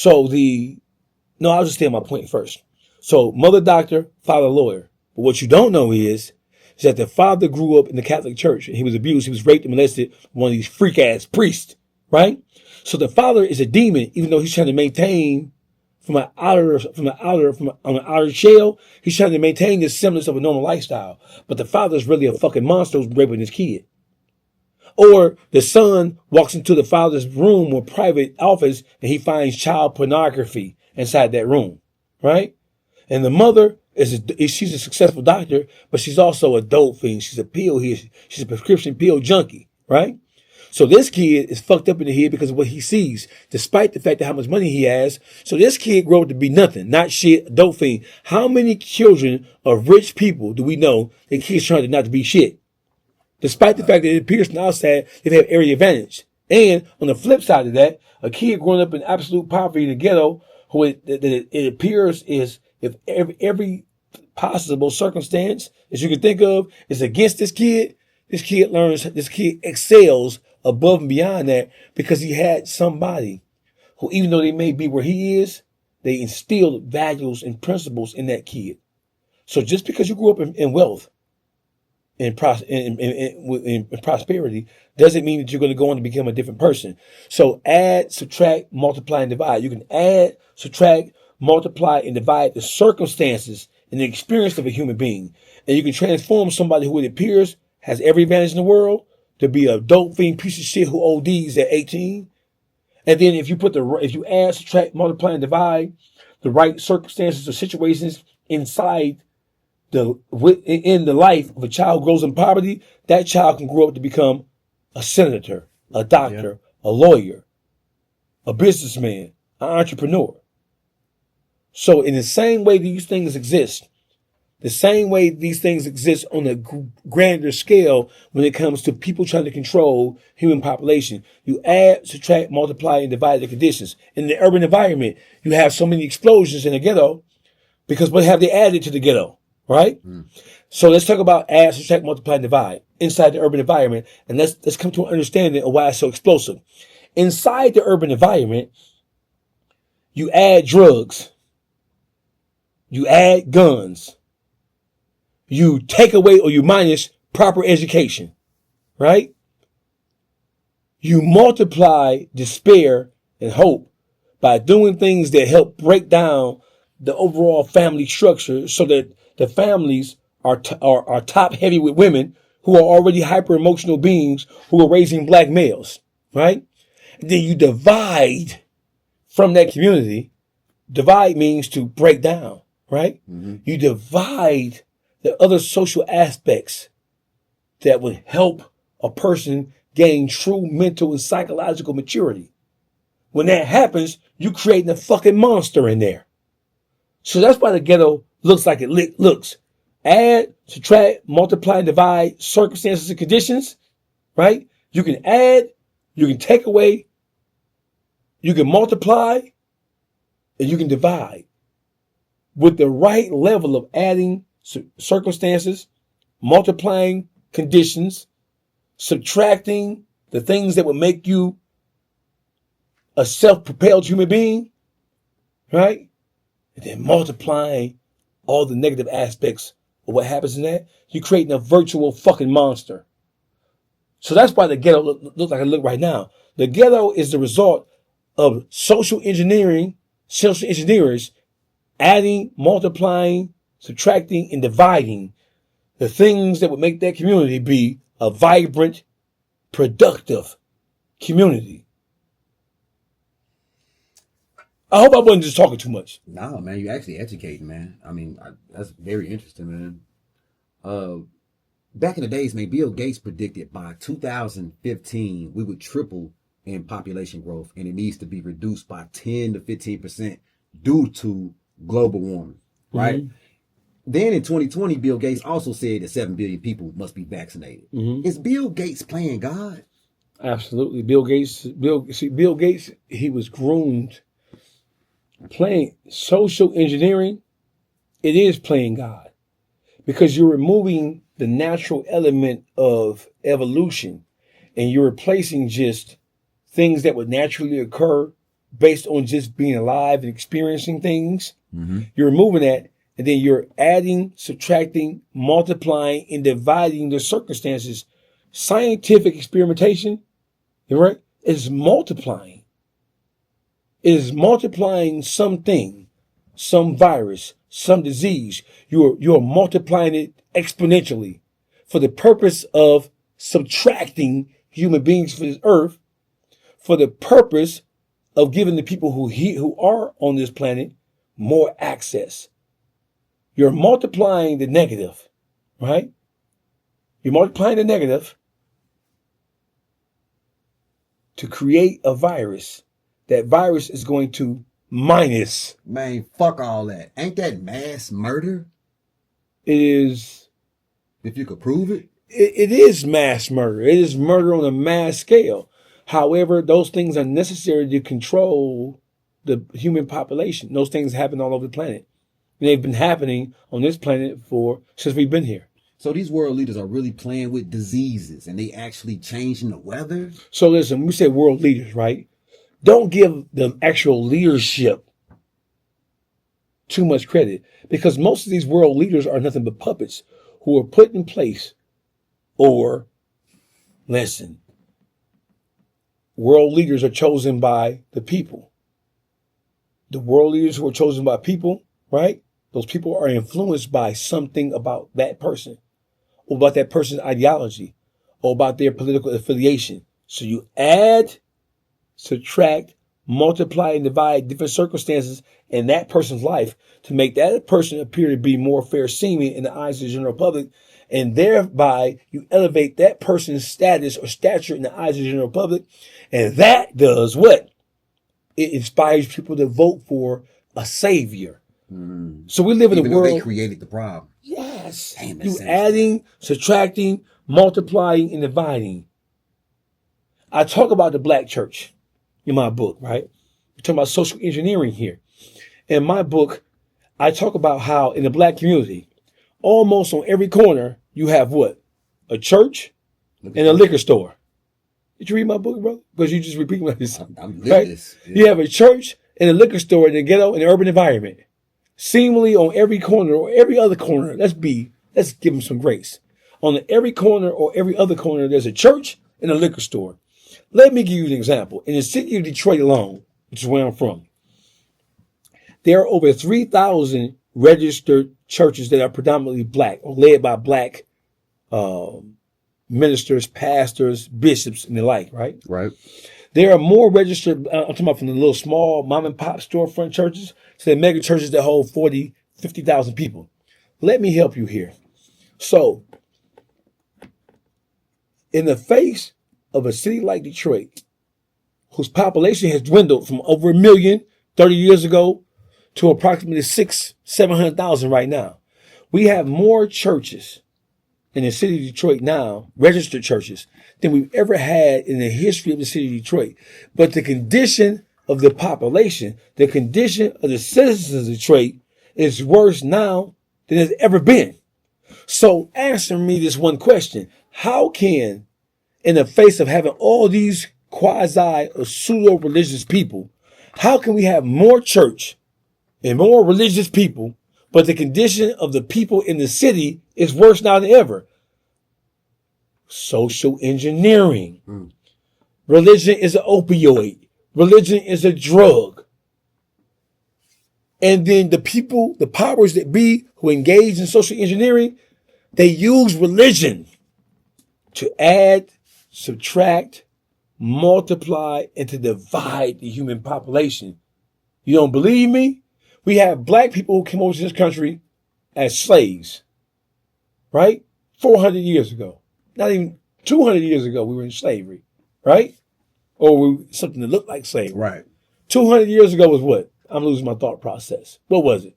I'll just stay on my point first. So mother doctor, father lawyer. But what you don't know is that the father grew up in the Catholic Church and he was abused. He was raped and molested by one of these freak ass priests, right? So the father is a demon, even though he's trying to maintain from an outer shell, he's trying to maintain the semblance of a normal lifestyle. But the father is really a fucking monster who's raping his kid. Or the son walks into the father's room or private office and he finds child pornography inside that room, right? And the mother she's a successful doctor, but she's also a dope fiend. She's she's a prescription pill junkie, right? So this kid is fucked up in the head because of what he sees, despite the fact of how much money he has. So this kid grew up to be nothing, not shit, a dope fiend. How many children of rich people do we know that kids trying to not to be shit? Despite the fact that it appears from the outside they have every advantage. And on the flip side of that, a kid growing up in absolute poverty in the ghetto, who it appears is if every possible circumstance that you can think of is against this kid excels above and beyond that because he had somebody who, even though they may be where he is, they instilled values and principles in that kid. So just because you grew up in wealth and in prosperity doesn't mean that you're going to go on to become a different person. So add, subtract, multiply, and divide. You can add, subtract, multiply, and divide the circumstances and the experience of a human being. And you can transform somebody who it appears has every advantage in the world to be a dope fiend piece of shit who ODs at 18. And then if you add, subtract, multiply, and divide the right circumstances or situations inside in the life of a child who grows in poverty, that child can grow up to become a senator, a doctor, a lawyer, a businessman, an entrepreneur. So in the same way these things exist, the same way these things exist on a grander scale when it comes to people trying to control human population, you add, subtract, multiply, and divide the conditions. In the urban environment, you have so many explosions in the ghetto because what have they added to the ghetto? Right? So let's talk about add, subtract, multiply, and divide inside the urban environment. And let's come to an understanding of why it's so explosive. Inside the urban environment, you add drugs. You add guns. You take away or you minus proper education. Right? You multiply despair and hope by doing things that help break down the overall family structure so that the families are top heavy with women who are already hyper emotional beings who are raising black males, right? And then you divide from that community. Divide means to break down, right? Mm-hmm. You divide the other social aspects that would help a person gain true mental and psychological maturity. When that happens, you creating a fucking monster in there. So that's why the ghetto looks like it looks. Add, subtract, multiply, and divide circumstances and conditions, right? You can add, you can take away, you can multiply, and you can divide. With the right level of adding circumstances, multiplying conditions, subtracting the things that would make you a self-propelled human being, right? And then multiplying all the negative aspects of what happens in that, you're creating a virtual fucking monster. So that's why the ghetto looks like it look right now. The ghetto is the result of social engineers adding, multiplying, subtracting, and dividing the things that would make that community be a vibrant, productive community. I hope I wasn't just talking too much. No, man, you actually educating, man. I mean, that's very interesting, man. Back in the days, man, Bill Gates predicted by 2015 we would triple in population growth, and it needs to be reduced by 10 to 15% due to global warming, right? Mm-hmm. Then in 2020, Bill Gates also said that 7 billion people must be vaccinated. Mm-hmm. Is Bill Gates playing God? Absolutely. Bill Gates, he was groomed playing social engineering. It is playing God because you're removing the natural element of evolution and you're replacing just things that would naturally occur based on just being alive and experiencing things. Mm-hmm. You're removing that, and then you're adding, subtracting, multiplying, and dividing the circumstances. Scientific experimentation, right, is multiplying. It is multiplying something, some virus, some disease. You're multiplying it exponentially for the purpose of subtracting human beings from this earth, for the purpose of giving the people who are on this planet more access. You're multiplying the negative, right? You're multiplying the negative to create a virus. That virus is going to minus. Man, fuck all that. Ain't that mass murder? It is. If you could prove it? It is mass murder. It is murder on a mass scale. However, those things are necessary to control the human population. Those things happen all over the planet. And they've been happening on this planet since we've been here. So these world leaders are really playing with diseases and they actually changing the weather? So listen, when we say world leaders, right? Don't give them actual leadership too much credit, because most of these world leaders are nothing but puppets who are put in place. Or, listen, world leaders are chosen by the people. The world leaders who are chosen by people, right? Those people are influenced by something about that person, or about that person's ideology, or about their political affiliation. So you add, subtract, multiply, and divide different circumstances in that person's life to make that person appear to be more fair seeming in the eyes of the general public. And thereby you elevate that person's status or stature in the eyes of the general public. And that does what? It inspires people to vote for a savior. So we live in a world. They created the problem. Yes. Damn, You adding, subtracting, multiplying, and dividing. I talk about the black church in my book, right? We're talking about social engineering here. In my book, I talk about how in the black community, almost on every corner, you have what? A church and a liquor store. Did you read my book, brother? Because you just repeat what I said. I'm right? this. Yeah. You have a church and a liquor store in the ghetto, in the urban environment. Seemingly on every corner or every other corner, let's give them some grace. On every corner or every other corner, there's a church and a liquor store. Let me give you an example. In the city of Detroit alone, which is where I'm from, there are over 3,000 registered churches that are predominantly black or led by black ministers, pastors, bishops, and the like, right? Right. There are more registered, I'm talking about from the little small mom and pop storefront churches to the mega churches that hold 40, 50,000 people. Let me help you here. So, in the face of a city like Detroit, whose population has dwindled from over 1 million 30 years ago to approximately 700,000 right now, we have more churches in the city of Detroit now, registered churches, than we've ever had in the history of the city of Detroit. But the condition of the population, the condition of the citizens of Detroit is worse now than it's ever been. So answer me this one question. How can, in the face of having all these quasi or pseudo-religious people, how can we have more church and more religious people, but the condition of the people in the city is worse now than ever? Social engineering. Religion is an opioid. Religion is a drug. And then the people, the powers that be who engage in social engineering, they use religion to add, subtract, multiply, and to divide the human population. You don't believe me? We have black people who came over to this country as slaves, right? 400 years ago. Not even 200 years ago, we were in slavery, right? Or something that looked like slavery. Right. 200 years ago was what? I'm losing my thought process. What was it?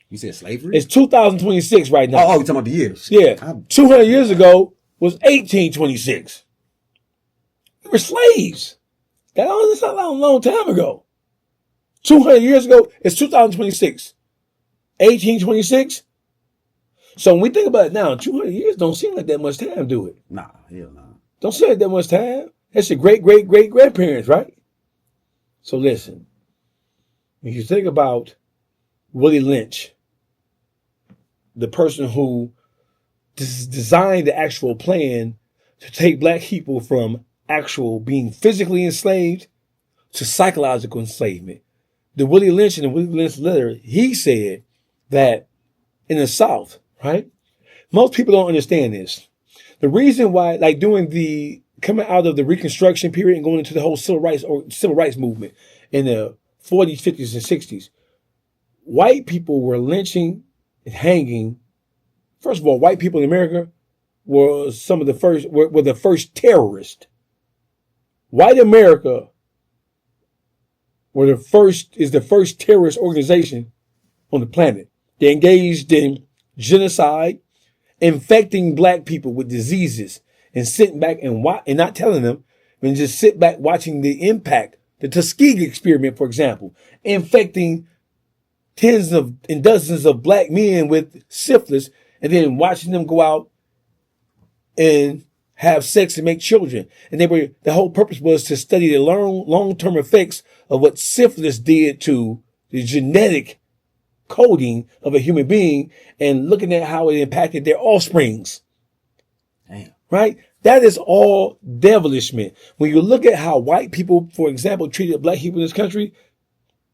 You said slavery? It's 2026 right now. Oh, you're talking about the years. Yeah. 200 years ago was 1826. We were slaves. That's not a long time ago. 200 years ago, it's 2026. 1826. So when we think about it now, 200 years don't seem like that much time, do it? Nah, hell no. Don't seem like that much time. That's your great-great-great-grandparents, right? So listen, when you think about Willie Lynch, the person who designed the actual plan to take black people from actual being physically enslaved to psychological enslavement. The Willie Lynch in the Willie Lynch letter, he said that in the South, right? Most people don't understand this. The reason why, like during the coming out of the Reconstruction period and going into the whole civil rights movement in the 40s, 50s, and 60s, white people were lynching and hanging. First of all, white people in America were the first terrorists. White America is the first terrorist organization on the planet. They engaged in genocide, infecting black people with diseases, and sitting back and not telling them, and just sit back watching the impact. The Tuskegee experiment, for example, infecting tens of and dozens of black men with syphilis, and then watching them go out and have sex and make children. And the whole purpose was to study the long-term effects of what syphilis did to the genetic coding of a human being and looking at how it impacted their offsprings. Damn. Right? That is all devilishment. When you look at how white people, for example, treated black people in this country,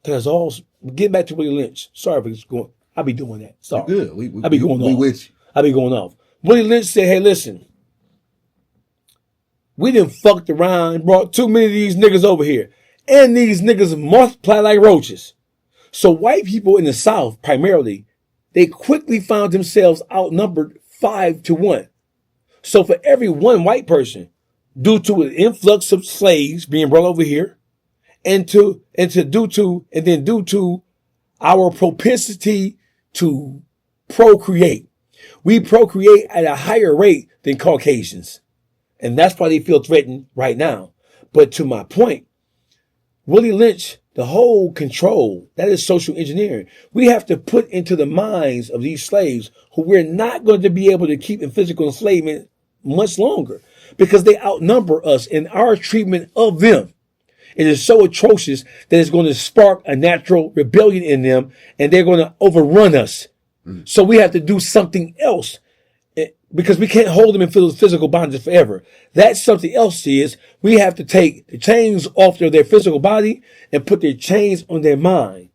that's all. Get back to Willie Lynch. Sorry for going. I'll be doing that. Sorry. You're good. I'll be going off. We with you. I'll be going off. Willie Lynch said, hey, listen. We done fucked around and brought too many of these niggas over here. And these niggas multiply like roaches. So white people in the South, primarily, they quickly found themselves outnumbered 5-1. So for every one white person, due to an influx of slaves being brought over here, and due to our propensity to procreate, we procreate at a higher rate than Caucasians. And that's why they feel threatened right now. But to my point, Willie Lynch, the whole control, that is social engineering. We have to put into the minds of these slaves who we're not going to be able to keep in physical enslavement much longer because they outnumber us in our treatment of them. It is so atrocious that it's going to spark a natural rebellion in them and they're going to overrun us. So we have to do something else because we can't hold them in physical bondage forever. That something else is we have to take the chains off their physical body and put their chains on their mind.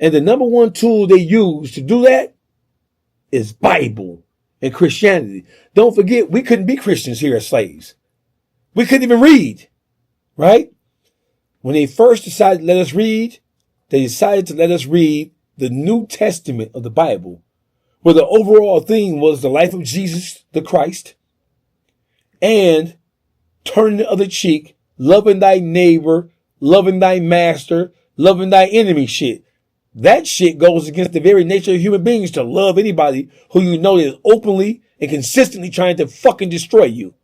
And the number one tool they use to do that is Bible and Christianity. Don't forget, we couldn't be Christians here as slaves. We couldn't even read, right? When they first decided to let us read, they decided to let us read the New Testament of the Bible, where the overall theme was the life of Jesus the Christ and turning the other cheek, loving thy neighbor, loving thy master, loving thy enemy shit. That shit goes against the very nature of human beings to love anybody who you know is openly and consistently trying to fucking destroy you.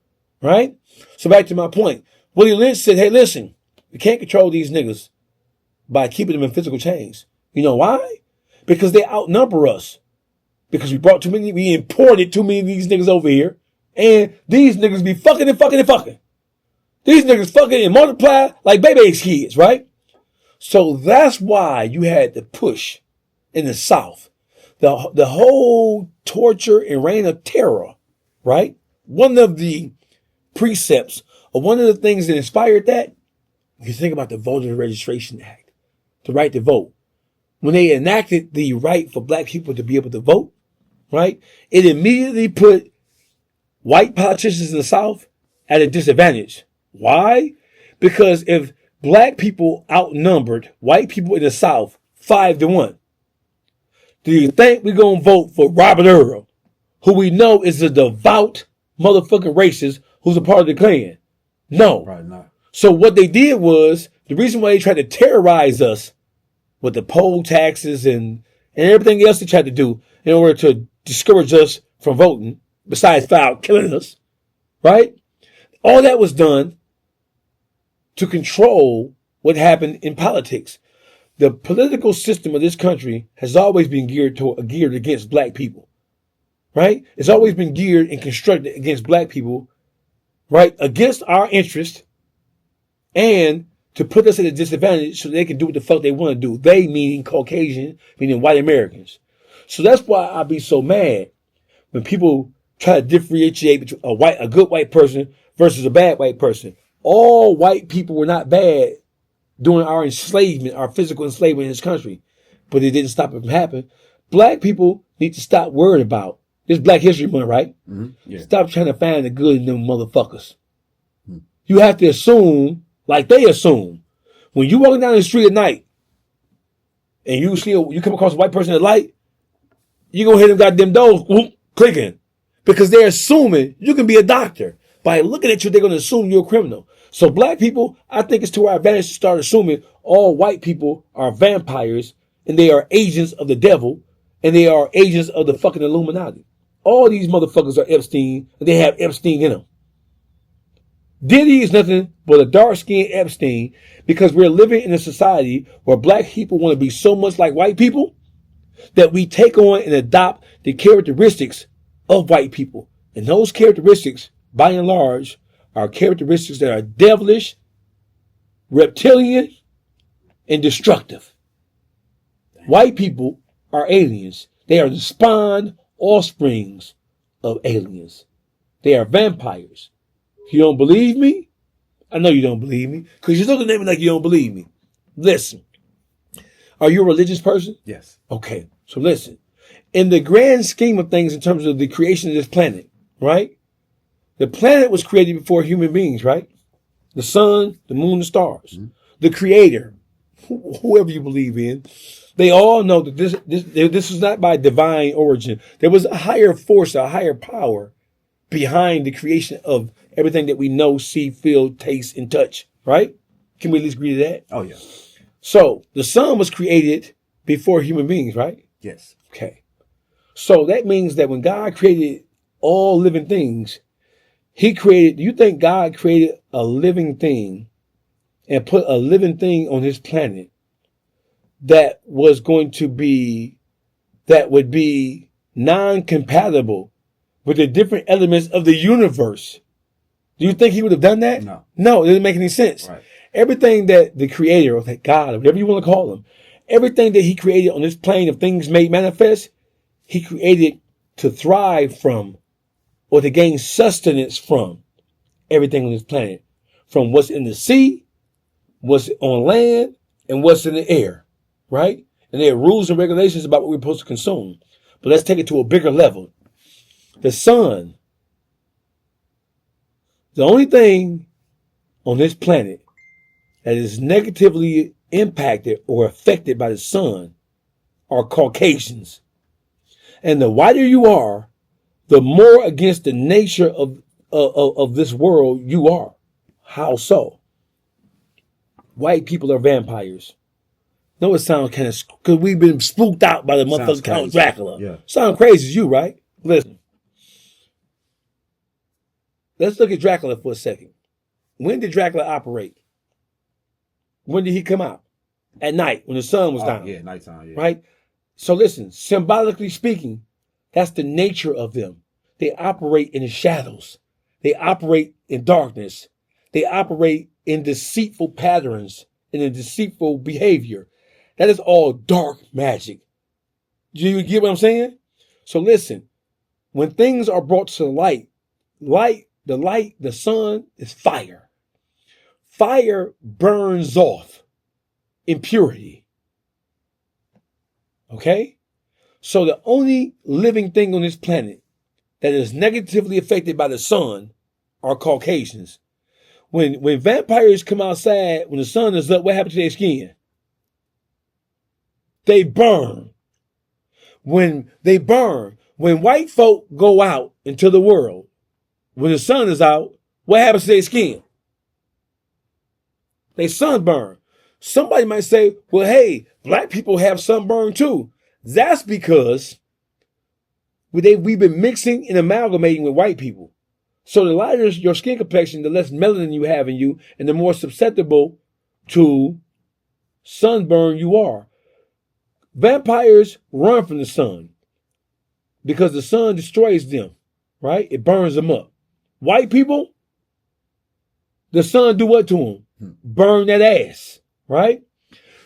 Right? So back to my point. Willie Lynch said, hey, listen, we can't control these niggas by keeping them in physical chains. You know why? Because they outnumber us. Because we imported too many of these niggas over here. And these niggas be fucking and fucking and fucking. These niggas fucking and multiply like baby's kids, right? So that's why you had the push in the South. The whole torture and reign of terror, right? One of the precepts or one of the things that inspired that, you think about the Voter Registration Act, the right to vote. When they enacted the right for black people to be able to vote, right? It immediately put white politicians in the South at a disadvantage. Why? Because if black people outnumbered white people in the South 5-1, do you think we're going to vote for Robert Earl, who we know is a devout motherfucking racist who's a part of the Klan? No. Probably not. So what they did was, the reason why they tried to terrorize us with the poll taxes and everything else they tried to do in order to discourage us from voting, besides foul killing us, right? All that was done to control what happened in politics. The political system of this country has always been geared against black people, right? It's always been geared and constructed against black people, right? Against our interest and to put us at a disadvantage so they can do what the fuck they want to do. They meaning Caucasian, meaning white Americans. So that's why I be so mad when people try to differentiate between a good white person versus a bad white person. All white people were not bad during our enslavement, our physical enslavement in this country, but it didn't stop it from happening. Black people need to stop worrying about this Black History Month, right? Mm-hmm. Yeah. Stop trying to find the good in them motherfuckers. Mm-hmm. You have to assume like they assume. When you walking down the street at night and you come across a white person at light, you're going to hear them goddamn doors clicking because they're assuming you can be a doctor. By looking at you, they're going to assume you're a criminal. So black people, I think it's to our advantage to start assuming all white people are vampires and they are agents of the devil and they are agents of the fucking Illuminati. All these motherfuckers are Epstein and they have Epstein in them. Diddy is nothing but a dark-skinned Epstein because we're living in a society where black people want to be so much like white people that we take on and adopt the characteristics of white people. And those characteristics, by and large, are characteristics that are devilish, reptilian, and destructive. White people are aliens. They are the spawned offsprings of aliens. They are vampires. If you don't believe me, I know you don't believe me, because you're looking at me like you don't believe me. Listen, are you a religious person? Yes. Okay, so listen. In the grand scheme of things, in terms of the creation of this planet, right? The planet was created before human beings, right? The sun, the moon, the stars. Mm-hmm. The creator, whoever you believe in, they all know that this was not by divine origin. There was a higher force, a higher power behind the creation of everything that we know, see, feel, taste, and touch, right? Can we at least agree to that? Oh, yeah. So the sun was created before human beings, right? Yes. Okay. So that means that when God created all living things, you think God created a living thing and put a living thing on his planet that would be non-compatible with the different elements of the universe? Do you think he would have done that? No. No, it doesn't make any sense. Right. Everything that the creator, or that God, or whatever you want to call him, everything that he created on this plane of things made manifest, he created to thrive from, or to gain sustenance from, everything on this planet. From what's in the sea, what's on land, and what's in the air, right? And there are rules and regulations about what we're supposed to consume. But let's take it to a bigger level. The sun, the only thing on this planet that is negatively impacted or affected by the sun are Caucasians. And the whiter you are, the more against the nature of this world you are. How so? White people are vampires. No, it sounds kind of, because we've been spooked out by the motherfucker Count Dracula. Yeah. Sound crazy as you, right? Listen. Let's look at Dracula for a second. When did Dracula operate? When did he come out? At night, when the sun was down. Yeah, nighttime, yeah. Right? So listen, symbolically speaking, that's the nature of them. They operate in the shadows. They operate in darkness. They operate in deceitful patterns and in deceitful behavior. That is all dark magic. Do you get what I'm saying? So listen, when things are brought to the sun is fire. Fire burns off impurity. Okay? So the only living thing on this planet that is negatively affected by the sun are Caucasians. When vampires come outside, when the sun is up, what happens to their skin? They burn. When white folk go out into the world, when the sun is out, what happens to their skin? They sunburn. Somebody might say, well, hey, black people have sunburn too. That's because we've been mixing and amalgamating with white people. So the lighter your skin complexion, the less melanin you have in you, and the more susceptible to sunburn you are. Vampires run from the sun because the sun destroys them, right? It burns them up. White people, the sun do what to them? Burn that ass, right?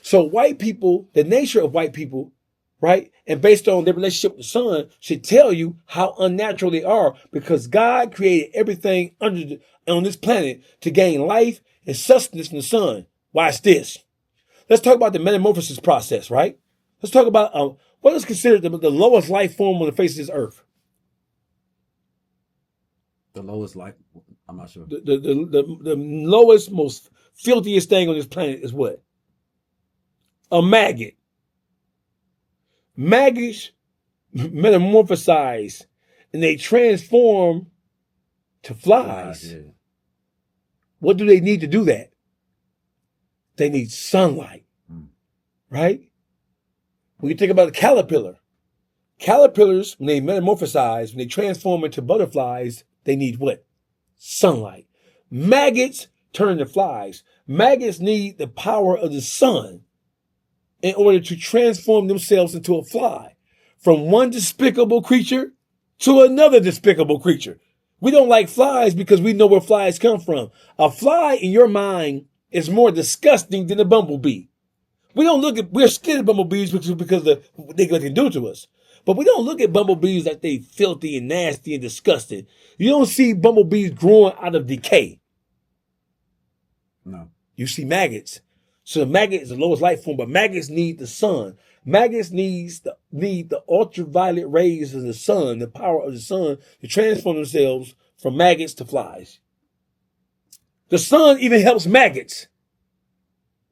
So white people, the nature of white people, right? And based on their relationship with the sun should tell you how unnatural they are, because God created everything on this planet to gain life and sustenance from the sun. Watch this. Let's talk about the metamorphosis process, right? Let's talk about what is considered the lowest life form on the face of this earth. The lowest life? I'm not sure. The lowest, most filthiest thing on this planet is what? A maggot. Maggots metamorphosize and they transform to flies. Yeah. What do they need to do that? They need sunlight, right? When you think about a caterpillars, when they metamorphosize, when they transform into butterflies, they need what? Sunlight. Maggots turn to flies. Maggots need the power of the sun in order to transform themselves into a fly. From one despicable creature to another despicable creature. We don't like flies because we know where flies come from. A fly in your mind is more disgusting than a bumblebee. We're scared of bumblebees because of what they can do to us. But we don't look at bumblebees like they filthy and nasty and disgusting. You don't see bumblebees growing out of decay. No. You see maggots. So the maggot is the lowest life form, but maggots need the sun. Maggots need the ultraviolet rays of the sun, the power of the sun, to transform themselves from maggots to flies. The sun even helps maggots.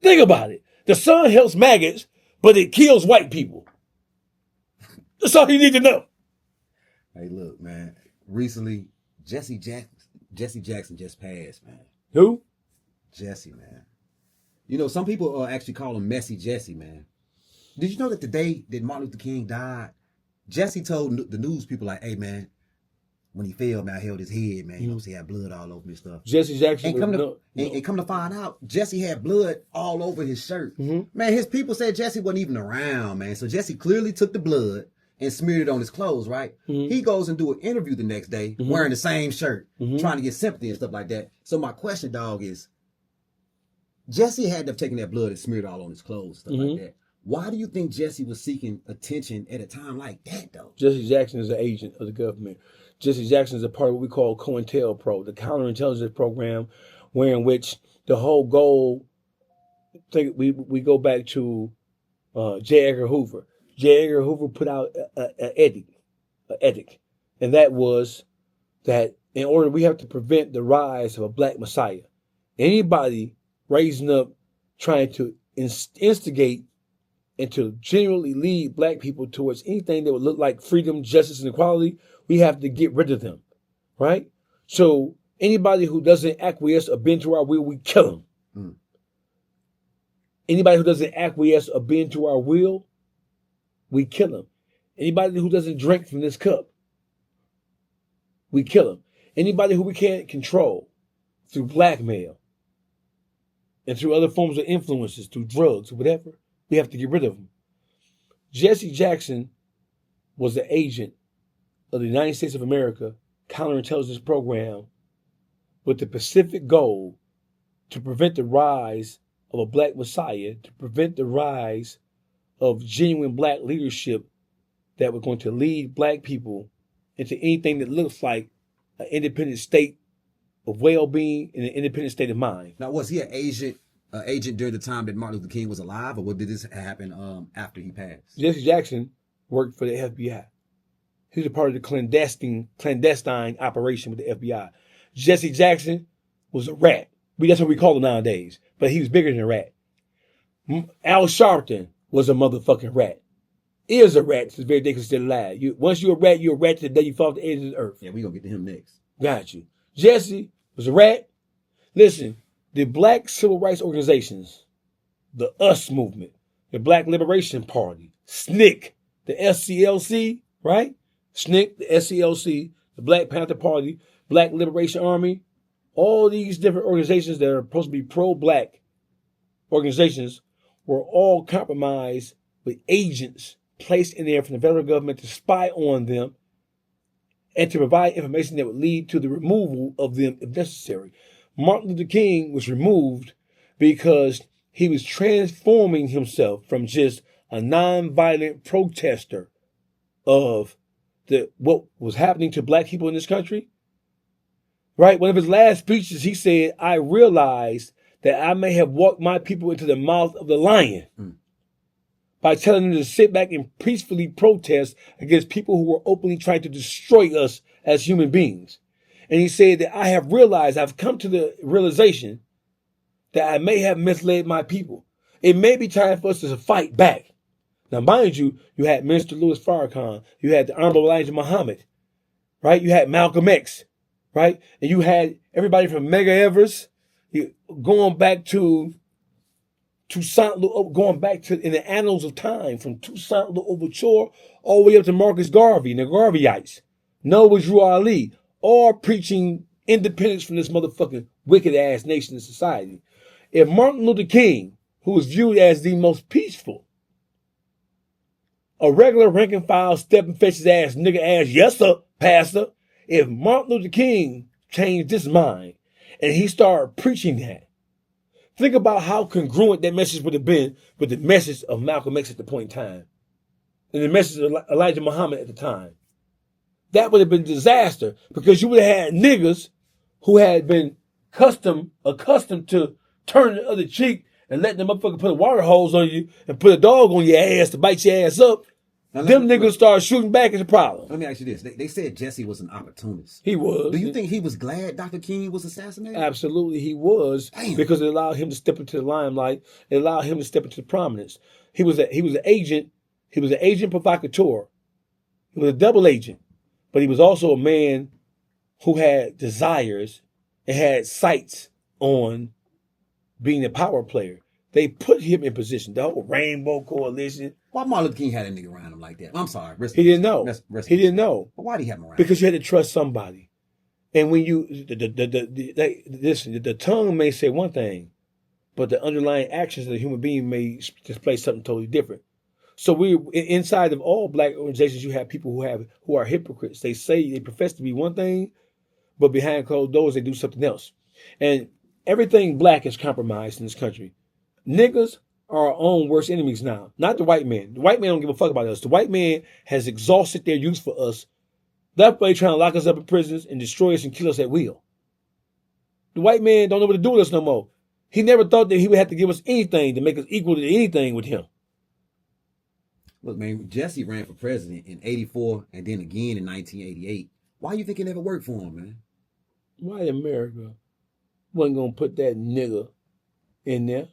Think about it. The sun helps maggots, but it kills white people. That's all you need to know. Hey, look, man. Recently, Jesse Jackson just passed, man. Who? Jesse, man. You know, some people actually call him Messy Jesse, man. Did you know that the day that Martin Luther King died, Jesse told the news people like, hey, man, when he fell, man, I held his head, man. You know, he had blood all over his stuff. Jesse Jackson. And come to find out, Jesse had blood all over his shirt. Mm-hmm. Man, his people said Jesse wasn't even around, man. So Jesse clearly took the blood and smeared it on his clothes, right? Mm-hmm. He goes and do an interview the next day wearing the same shirt, trying to get sympathy and stuff like that. So my question, dog, is Jesse had to have taken that blood and smeared it all on his clothes, stuff like that. Why do you think Jesse was seeking attention at a time like that, though? Jesse Jackson is an agent of the government. Jesse Jackson is a part of what we call COINTELPRO, the counterintelligence program, wherein which the whole goal, we go back to J. Edgar Hoover. J. Edgar Hoover put out an edict, and that was that in order we have to prevent the rise of a black messiah. Anybody raising up, trying to instigate and to genuinely lead black people towards anything that would look like freedom, justice, and equality, we have to get rid of them, right? So anybody who doesn't acquiesce or bend to our will, we kill them. Anybody who doesn't acquiesce or bend to our will, we kill them. Anybody who doesn't drink from this cup, we kill them. Anybody who we can't control through blackmail and through other forms of influences, through drugs or whatever, we have to get rid of them. Jesse Jackson was the agent of the United States of America counterintelligence program with the specific goal to prevent the rise of a black messiah, to prevent the rise of genuine black leadership that was going to lead black people into anything that looks like an independent state of well-being and an independent state of mind. Now, was he an agent during the time that Martin Luther King was alive, or did this happen after he passed? Jesse Jackson worked for the FBI. He was a part of the clandestine operation with the FBI. Jesse Jackson was a rat. That's what we call him nowadays. But he was bigger than a rat. Al Sharpton was a motherfucking rat. Is a rat to this very day because he's still alive. Once you're a rat to the day you fall off the edge of the earth. Yeah, we're going to get to him next. Got you. Jesse was a rat. Listen, the black civil rights organizations, the US movement, the Black Liberation Party, SNCC, the SCLC, right? SNCC, the SCLC, the Black Panther Party, Black Liberation Army, all these different organizations that are supposed to be pro-black organizations were all compromised with agents placed in there from the federal government to spy on them and to provide information that would lead to the removal of them if necessary. Martin Luther King was removed because he was transforming himself from just a nonviolent protester of what was happening to black people in this country. Right? One of his last speeches, he said, I realized that I may have walked my people into the mouth of the lion by telling them to sit back and peacefully protest against people who were openly trying to destroy us as human beings. And he said that I have realized, I've come to the realization that I may have misled my people. It may be time for us to fight back. Now, mind you, you had Minister Louis Farrakhan, you had the Honorable Elijah Muhammad, right? You had Malcolm X, right? And you had everybody from Medgar Evers, going back to going back to in the annals of time, from Toussaint Louverture all the way up to Marcus Garvey and the Garveyites, Noah Drew Ali, all preaching independence from this motherfucking wicked ass nation and society. If Martin Luther King, who was viewed as the most peaceful, a regular rank and file, stepping fetches ass, nigga ass, yes sir, pastor, if Martin Luther King changed his mind and he started preaching that Think about how congruent that message would have been with the message of Malcolm X at the point in time and the message of Elijah Muhammad at the time. That would have been disaster because you would have had niggas who had been accustomed to turning the other cheek and letting them motherfucker put a water hose on you and put a dog on your ass to bite your ass up. Now, them niggas start shooting back as a problem. Let me ask you this. They said Jesse was an opportunist. He was. Do you think he was glad Dr. King was assassinated? Absolutely, he was. Damn. Because it allowed him to step into the limelight. It allowed him to step into prominence. He was an agent. He was an agent provocateur. He was a double agent. But he was also a man who had desires and had sights on being a power player. They put him in position. The whole Rainbow Coalition. Why Martin Luther King had a nigga around him like that? I'm sorry. He didn't know. He didn't know. But why did he have him around? Because you had to trust somebody. And when you, the tongue may say one thing, but the underlying actions of the human being may display something totally different. So inside of all black organizations, you have people who are hypocrites. They profess to be one thing, but behind closed doors, they do something else. And everything black is compromised in this country. Niggas are our own worst enemies now, not the white man. The white man don't give a fuck about us. The white man has exhausted their use for us. That's why they're trying to lock us up in prisons and destroy us and kill us at will. The white man don't know what to do with us no more. He never thought that he would have to give us anything to make us equal to anything with him. Look, man, Jesse ran for president in 84 and then again in 1988. Why you think it never worked for him, man? White America wasn't going to put that nigga in there.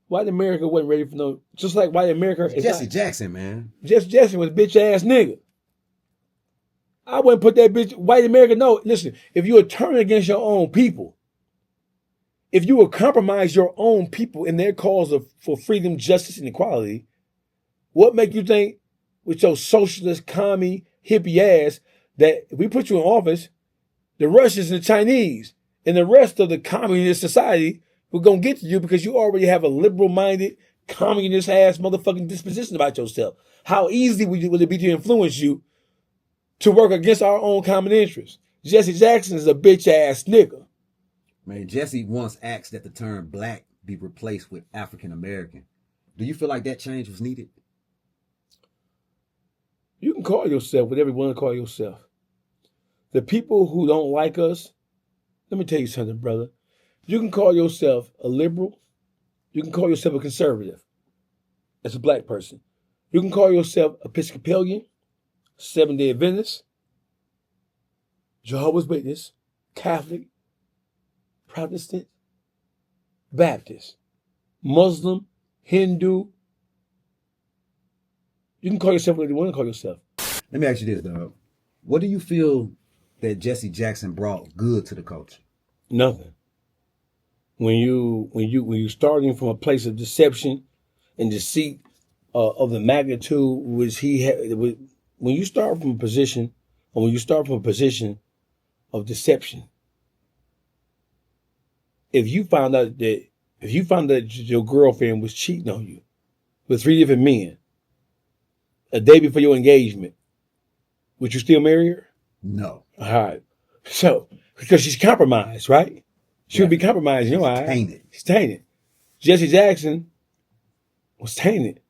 White America wasn't ready for no, just like white America. Jesse Jackson, man. Jesse Jackson was a bitch ass nigga. I wouldn't put that bitch, white America, no. Listen, if you would turn against your own people, if you would compromise your own people in their cause for freedom, justice, and equality, what make you think with your socialist, commie, hippie ass that if we put you in office, the Russians and the Chinese and the rest of the communist society we're going to get to you because you already have a liberal-minded, communist-ass motherfucking disposition about yourself. How easy would it be to influence you to work against our own common interests? Jesse Jackson is a bitch-ass nigga. Man, Jesse once asked that the term black be replaced with African-American. Do you feel like that change was needed? You can call yourself whatever you want to call yourself. The people who don't like us, let me tell you something, brother. You can call yourself a liberal. You can call yourself a conservative as a black person. You can call yourself Episcopalian, Seventh-day Adventist, Jehovah's Witness, Catholic, Protestant, Baptist, Muslim, Hindu. You can call yourself whatever you want to call yourself. Let me ask you this, dog. What do you feel that Jesse Jackson brought good to the culture? Nothing. When you're starting from a place of deception and deceit of the magnitude which he had, when you start from a position of deception, if you found out that your girlfriend was cheating on you with 3 different men a day before your engagement, would you still marry her? No. All right. So because she's compromised, right? She would be compromised, you know why? Tainted. She's tainted. Jesse Jackson was tainted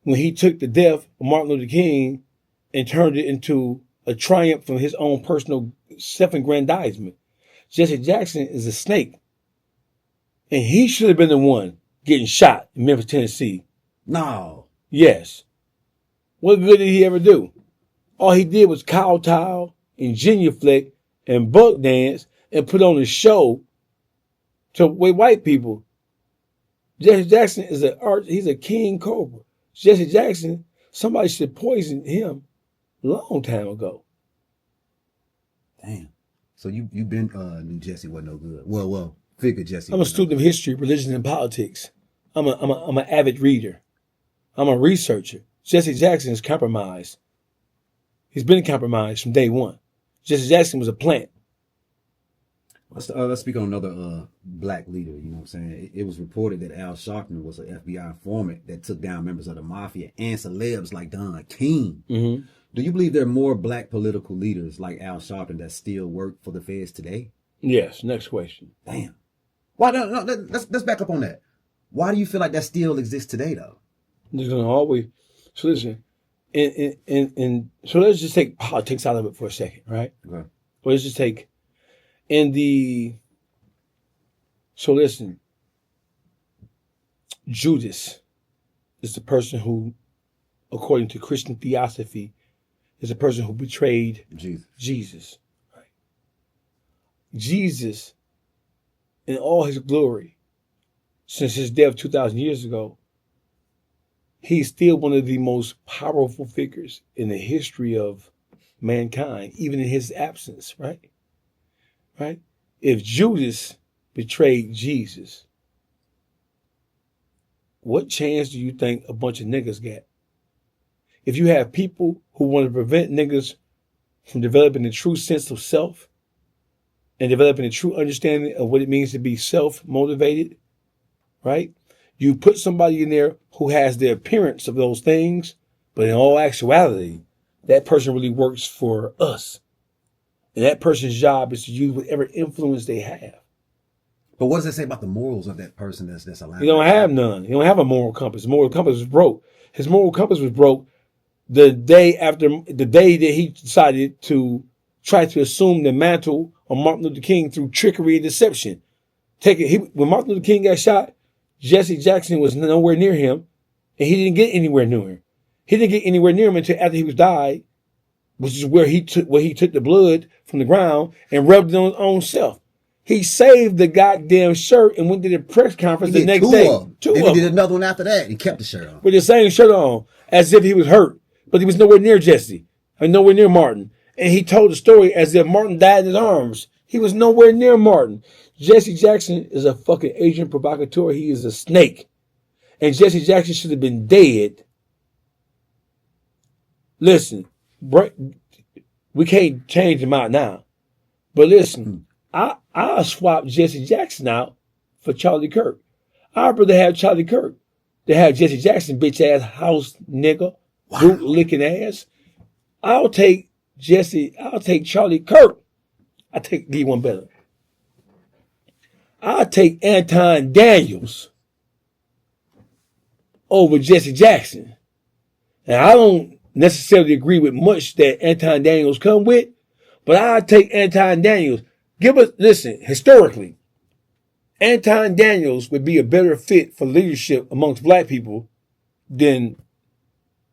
when he took the death of Martin Luther King and turned it into a triumph from his own personal self-aggrandizement. Jesse Jackson is a snake. And he should have been the one getting shot in Memphis, Tennessee. No. Yes. What good did he ever do? All he did was kowtow and genuflect and buck dance and put on a show to white people. Jesse Jackson he's a king cobra. Jesse Jackson, somebody should have poisoned him a long time ago. Damn. So you been knew Jesse wasn't no good. Well, figured Jesse. I'm a student of history, religion, and politics. I'm an avid reader. I'm a researcher. Jesse Jackson is compromised. He's been compromised from day one. Jesse Jackson was a plant. Let's speak on another black leader. You know what I'm saying? It was reported that Al Sharpton was an FBI informant that took down members of the mafia and celebs like Don King. Mm-hmm. Do you believe there are more black political leaders like Al Sharpton that still work for the feds today? Yes. Next question. Damn. Why? No, let's back up on that. Why do you feel like that still exists today, though? There's gonna always. So listen, and so let's just take politics out of it for a second, right? Okay. Let's just take in the. So listen, Judas is the person who, according to Christian theosophy, is the person who betrayed Jesus. Right? Jesus, in all his glory, since his death 2,000 years ago, he's still one of the most powerful figures in the history of mankind, even in his absence, right? Right? If Judas betrayed Jesus, what chance do you think a bunch of niggas got? If you have people who want to prevent niggas from developing a true sense of self and developing a true understanding of what it means to be self-motivated, right? You put somebody in there who has the appearance of those things, but in all actuality, that person really works for us. And that person's job is to use whatever influence they have. But what does it say about the morals of that person that's allowed? He don't have none. He don't have a moral compass. His moral compass was broke. His moral compass was broke the day that he decided to try to assume the mantle of Martin Luther King through trickery and deception. When Martin Luther King got shot, Jesse Jackson was nowhere near him, and he didn't get anywhere near him. He didn't get anywhere near him until after he was died, which is where he took the blood from the ground and rubbed it on his own self. He saved the goddamn shirt and went to the press conference the next day. He did another one after that. He kept the shirt on. With the same shirt on, as if he was hurt. But he was nowhere near Jesse, and nowhere near Martin. And he told the story as if Martin died in his arms. He was nowhere near Martin. Jesse Jackson is a fucking agent provocateur. He is a snake. And Jesse Jackson should have been dead. Listen, we can't change him out now. But listen, I'll swap Jesse Jackson out for Charlie Kirk. I'd rather have Charlie Kirk than have Jesse Jackson, bitch ass house nigga, boot licking ass. I'll take Charlie Kirk. give you one better. I'll take Anton Daniels over Jesse Jackson. And I don't necessarily agree with much that Anton Daniels come with, but I'll take Anton Daniels. Listen, historically, Anton Daniels would be a better fit for leadership amongst black people than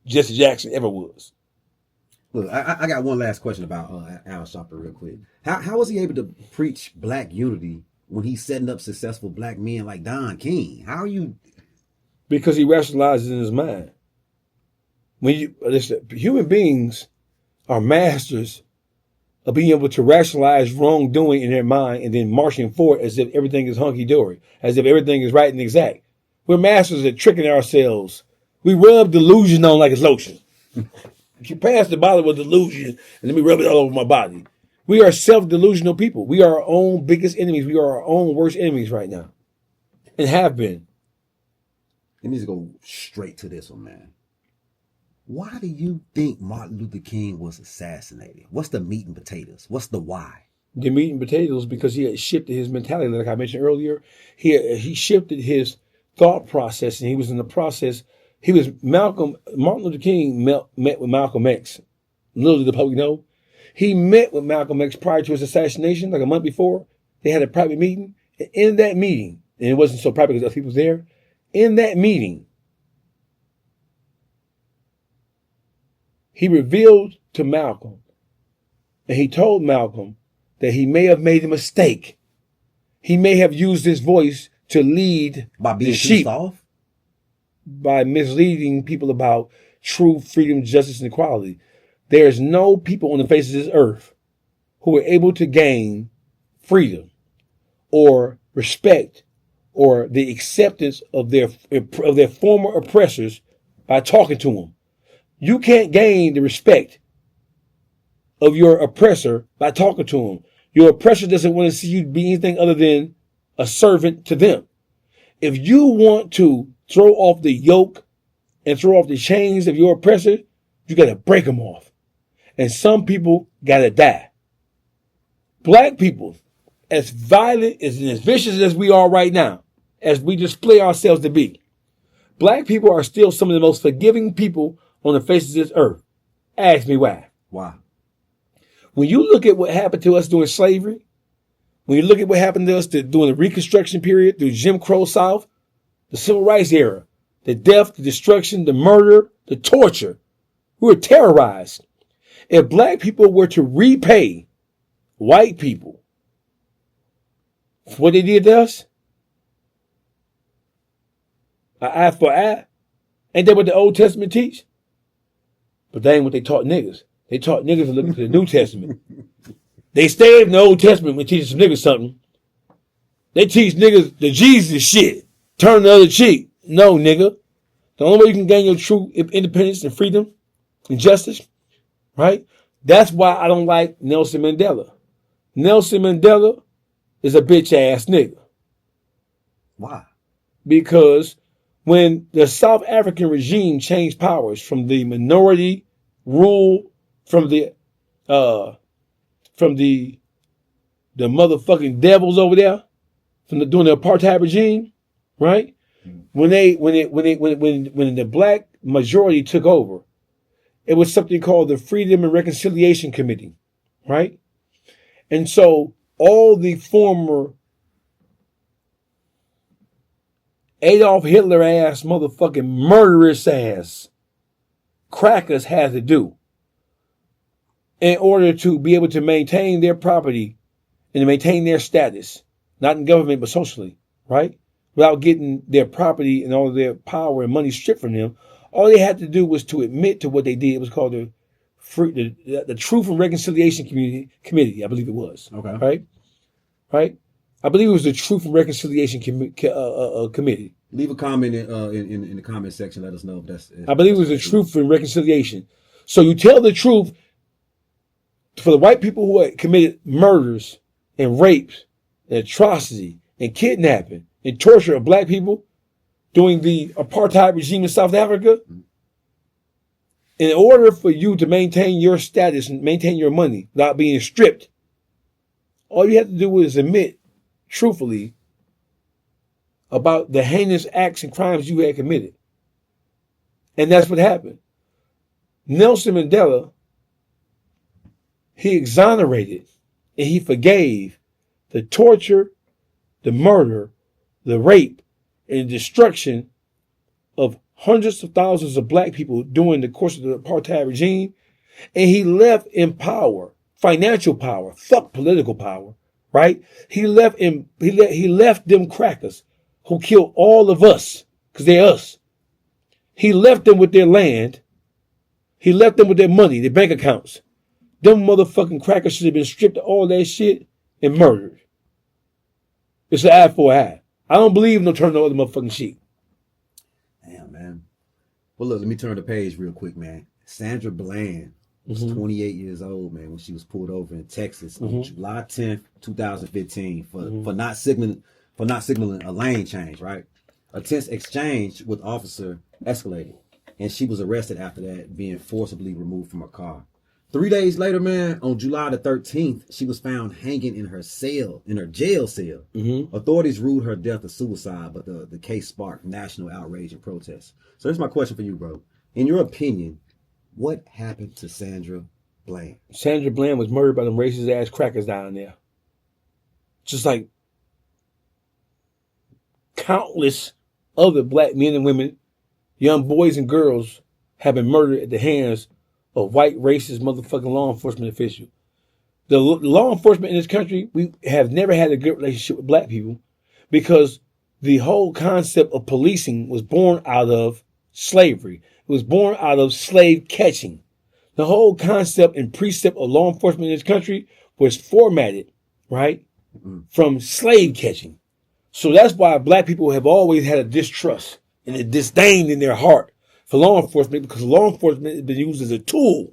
Jesse Jackson ever was. Look, I got one last question about Al Sharpton real quick. How was he able to preach black unity when he's setting up successful black men like Don King? How are you? Because he rationalizes in his mind. Listen, human beings are masters of being able to rationalize wrongdoing in their mind and then marching forward as if everything is hunky-dory, as if everything is right and exact. We're masters at tricking ourselves. We rub delusion on like it's lotion. You pass the bottle of delusion and let me rub it all over my body. We are self-delusional people. We are our own biggest enemies. We are our own worst enemies right now. And have been. Let me just go straight to this one, man. Why do you think Martin Luther King was assassinated? What's the meat and potatoes? What's the why? The meat and potatoes, because he had shifted his mentality, like I mentioned earlier. He shifted his thought process, and he was in the process. Martin Luther King met with Malcolm X. Little did the public know. He met with Malcolm X prior to his assassination, like a month before. They had a private meeting. And in that meeting, and it wasn't so private because other people was there, in that meeting, he revealed to Malcolm, and he told Malcolm that he may have made a mistake. He may have used his voice to lead by being the sheep, too soft? By misleading people about true freedom, justice, and equality. There is no people on the face of this earth who are able to gain freedom or respect or the acceptance of their former oppressors by talking to them. You can't gain the respect of your oppressor by talking to him. Your oppressor doesn't want to see you be anything other than a servant to them. If you want to throw off the yoke and throw off the chains of your oppressor, you got to break them off. And some people got to die. Black people as violent and as vicious as we are right now, as we display ourselves to be, black people are still some of the most forgiving people on the face of this earth. Ask me why. Why? When you look at what happened to us during slavery, when you look at what happened to us during the Reconstruction period, through Jim Crow South, the Civil Rights era, the death, the destruction, the murder, the torture, we were terrorized. If black people were to repay white people for what they did to us, an eye for eye, ain't that what the Old Testament teach? But that ain't what they taught niggas. They taught niggas to look into the New Testament. They stayed in the Old Testament when teaching some niggas something. They teach niggas the Jesus shit. Turn the other cheek. No, nigga. The only way you can gain your true independence and freedom and justice, right? That's why I don't like Nelson Mandela. Nelson Mandela is a bitch ass nigga. Why? Because when the South African regime changed powers from the minority rule, from the motherfucking devils over there, during the apartheid regime, right? When the black majority took over, it was something called the Freedom and Reconciliation Committee, right? And so all the former Adolf Hitler ass motherfucking murderous ass crackers had to do in order to be able to maintain their property and to maintain their status, not in government but socially, right? Without getting their property and all of their power and money stripped from them, all they had to do was to admit to what they did. It was called the Truth and Reconciliation Committee, I believe it was. Okay. Right. I believe it was the Truth and Reconciliation Committee. Leave a comment in the comment section. Let us know if that's. I believe it was the Truth and Reconciliation. So you tell the truth for the white people who had committed murders and rapes and atrocity and kidnapping and torture of black people during the apartheid regime in South Africa. In order for you to maintain your status and maintain your money without being stripped, all you have to do is admit truthfully about the heinous acts and crimes you had committed. And that's what happened. Nelson Mandela, he exonerated and he forgave the torture, the murder, the rape, and the destruction of hundreds of thousands of black people during the course of the apartheid regime. And he left in power, financial power, fuck political power, right? He left them crackers who killed all of us, because they're us. He left them with their land. He left them with their money, their bank accounts. Them motherfucking crackers should have been stripped of all that shit and murdered. It's an eye for an eye. I don't believe in no turn no other motherfucking sheep. Damn, man. Well, look, let me turn the page real quick, man. Sandra Bland was 28 years old, man, when she was pulled over in Texas on July 10th, 2015 for not signaling a lane change, right? A tense exchange with officer escalated, and she was arrested after that, being forcibly removed from her car. 3 days later, man, on July the 13th, she was found hanging in her jail cell. Authorities ruled her death a suicide, but the case sparked national outrage and protests. So here's my question for you, bro. In your opinion, what happened to Sandra Bland? Sandra Bland was murdered by them racist ass crackers down there. Just like countless other black men and women, young boys and girls have been murdered at the hands of white racist motherfucking law enforcement officials. The law enforcement in this country, we have never had a good relationship with black people because the whole concept of policing was born out of slavery. It was born out of slave catching. The whole concept and precept of law enforcement in this country was formatted, right, from slave catching. So that's why black people have always had a distrust and a disdain in their heart for law enforcement, because law enforcement has been used as a tool.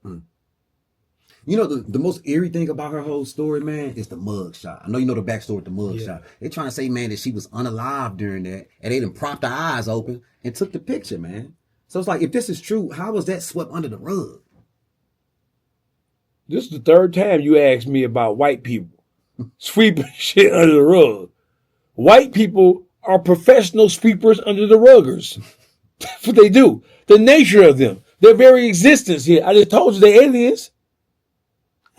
You know, the most eerie thing about her whole story, man, is the mug shot. I know you know the backstory with the mug shot. They trying to say, man, that she was unalive during that, and they done propped her eyes open and took the picture, man. So it's like, if this is true, how was that swept under the rug? This is the third time you asked me about white people. sweeping shit under the rug. White people are professional sweepers under the ruggers. That's what they do. The nature of them. Their very existence here. I just told you they're aliens.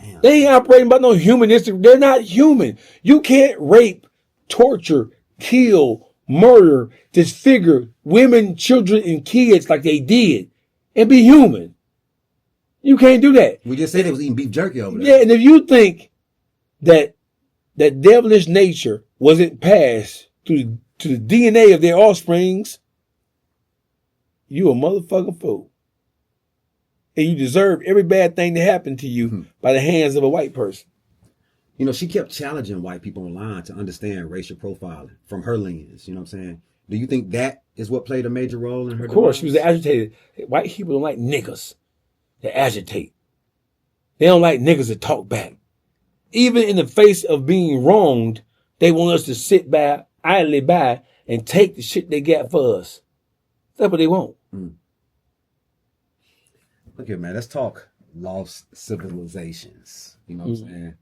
Damn. They ain't operating by no humanistic. They're not human. You can't rape, torture, kill, murder, disfigure women, children, and kids like they did and be human. You can't do that. We just said they was eating beef jerky over there. Yeah, and if you think that devilish nature wasn't passed to the DNA of their offsprings, you a motherfucking fool. And you deserve every bad thing to happen to you by the hands of a white person. You know, she kept challenging white people online to understand racial profiling from her lens. You know what I'm saying? Do you think that is what played a major role in her Of course, demise? she was agitated. White people don't like niggas that agitate. They don't like niggas that talk back. Even in the face of being wronged, they want us to sit by, idly by, and take the shit they got for us. That's what they want. Look here, man. Let's talk lost civilizations. You know what I'm saying?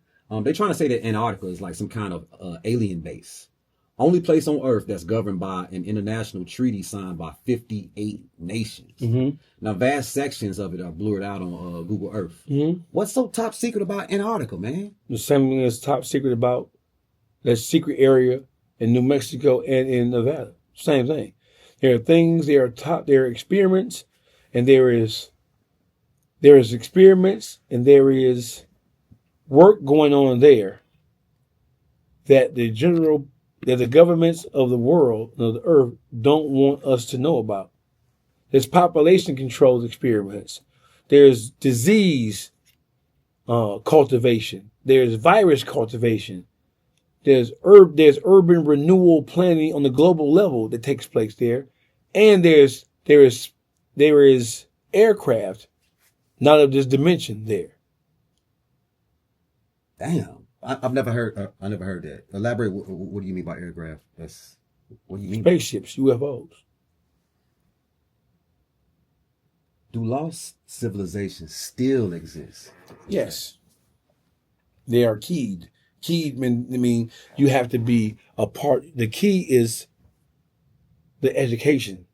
They're trying to say that Antarctica is like some kind of alien base. Only place on Earth that's governed by an international treaty signed by 58 nations. Now, vast sections of it are blurred out on Google Earth. What's so top secret about Antarctica, man? The same thing is top secret about that secret area in New Mexico and in Nevada. Same thing. There are things, there are experiments, and there is experiments and there is work going on there that the governments of the world, of the earth, don't want us to know about. There's population control experiments. There's disease cultivation. There's virus cultivation. There's urban renewal planning on the global level that takes place there. And there is aircraft not of this dimension there. Damn, I've never heard. I never heard that. Elaborate. What do you mean by aircraft? What do you mean? Spaceships, UFOs. Do lost civilizations still exist? Yes, they are keyed. Keyed mean you have to be a part. The key is the education,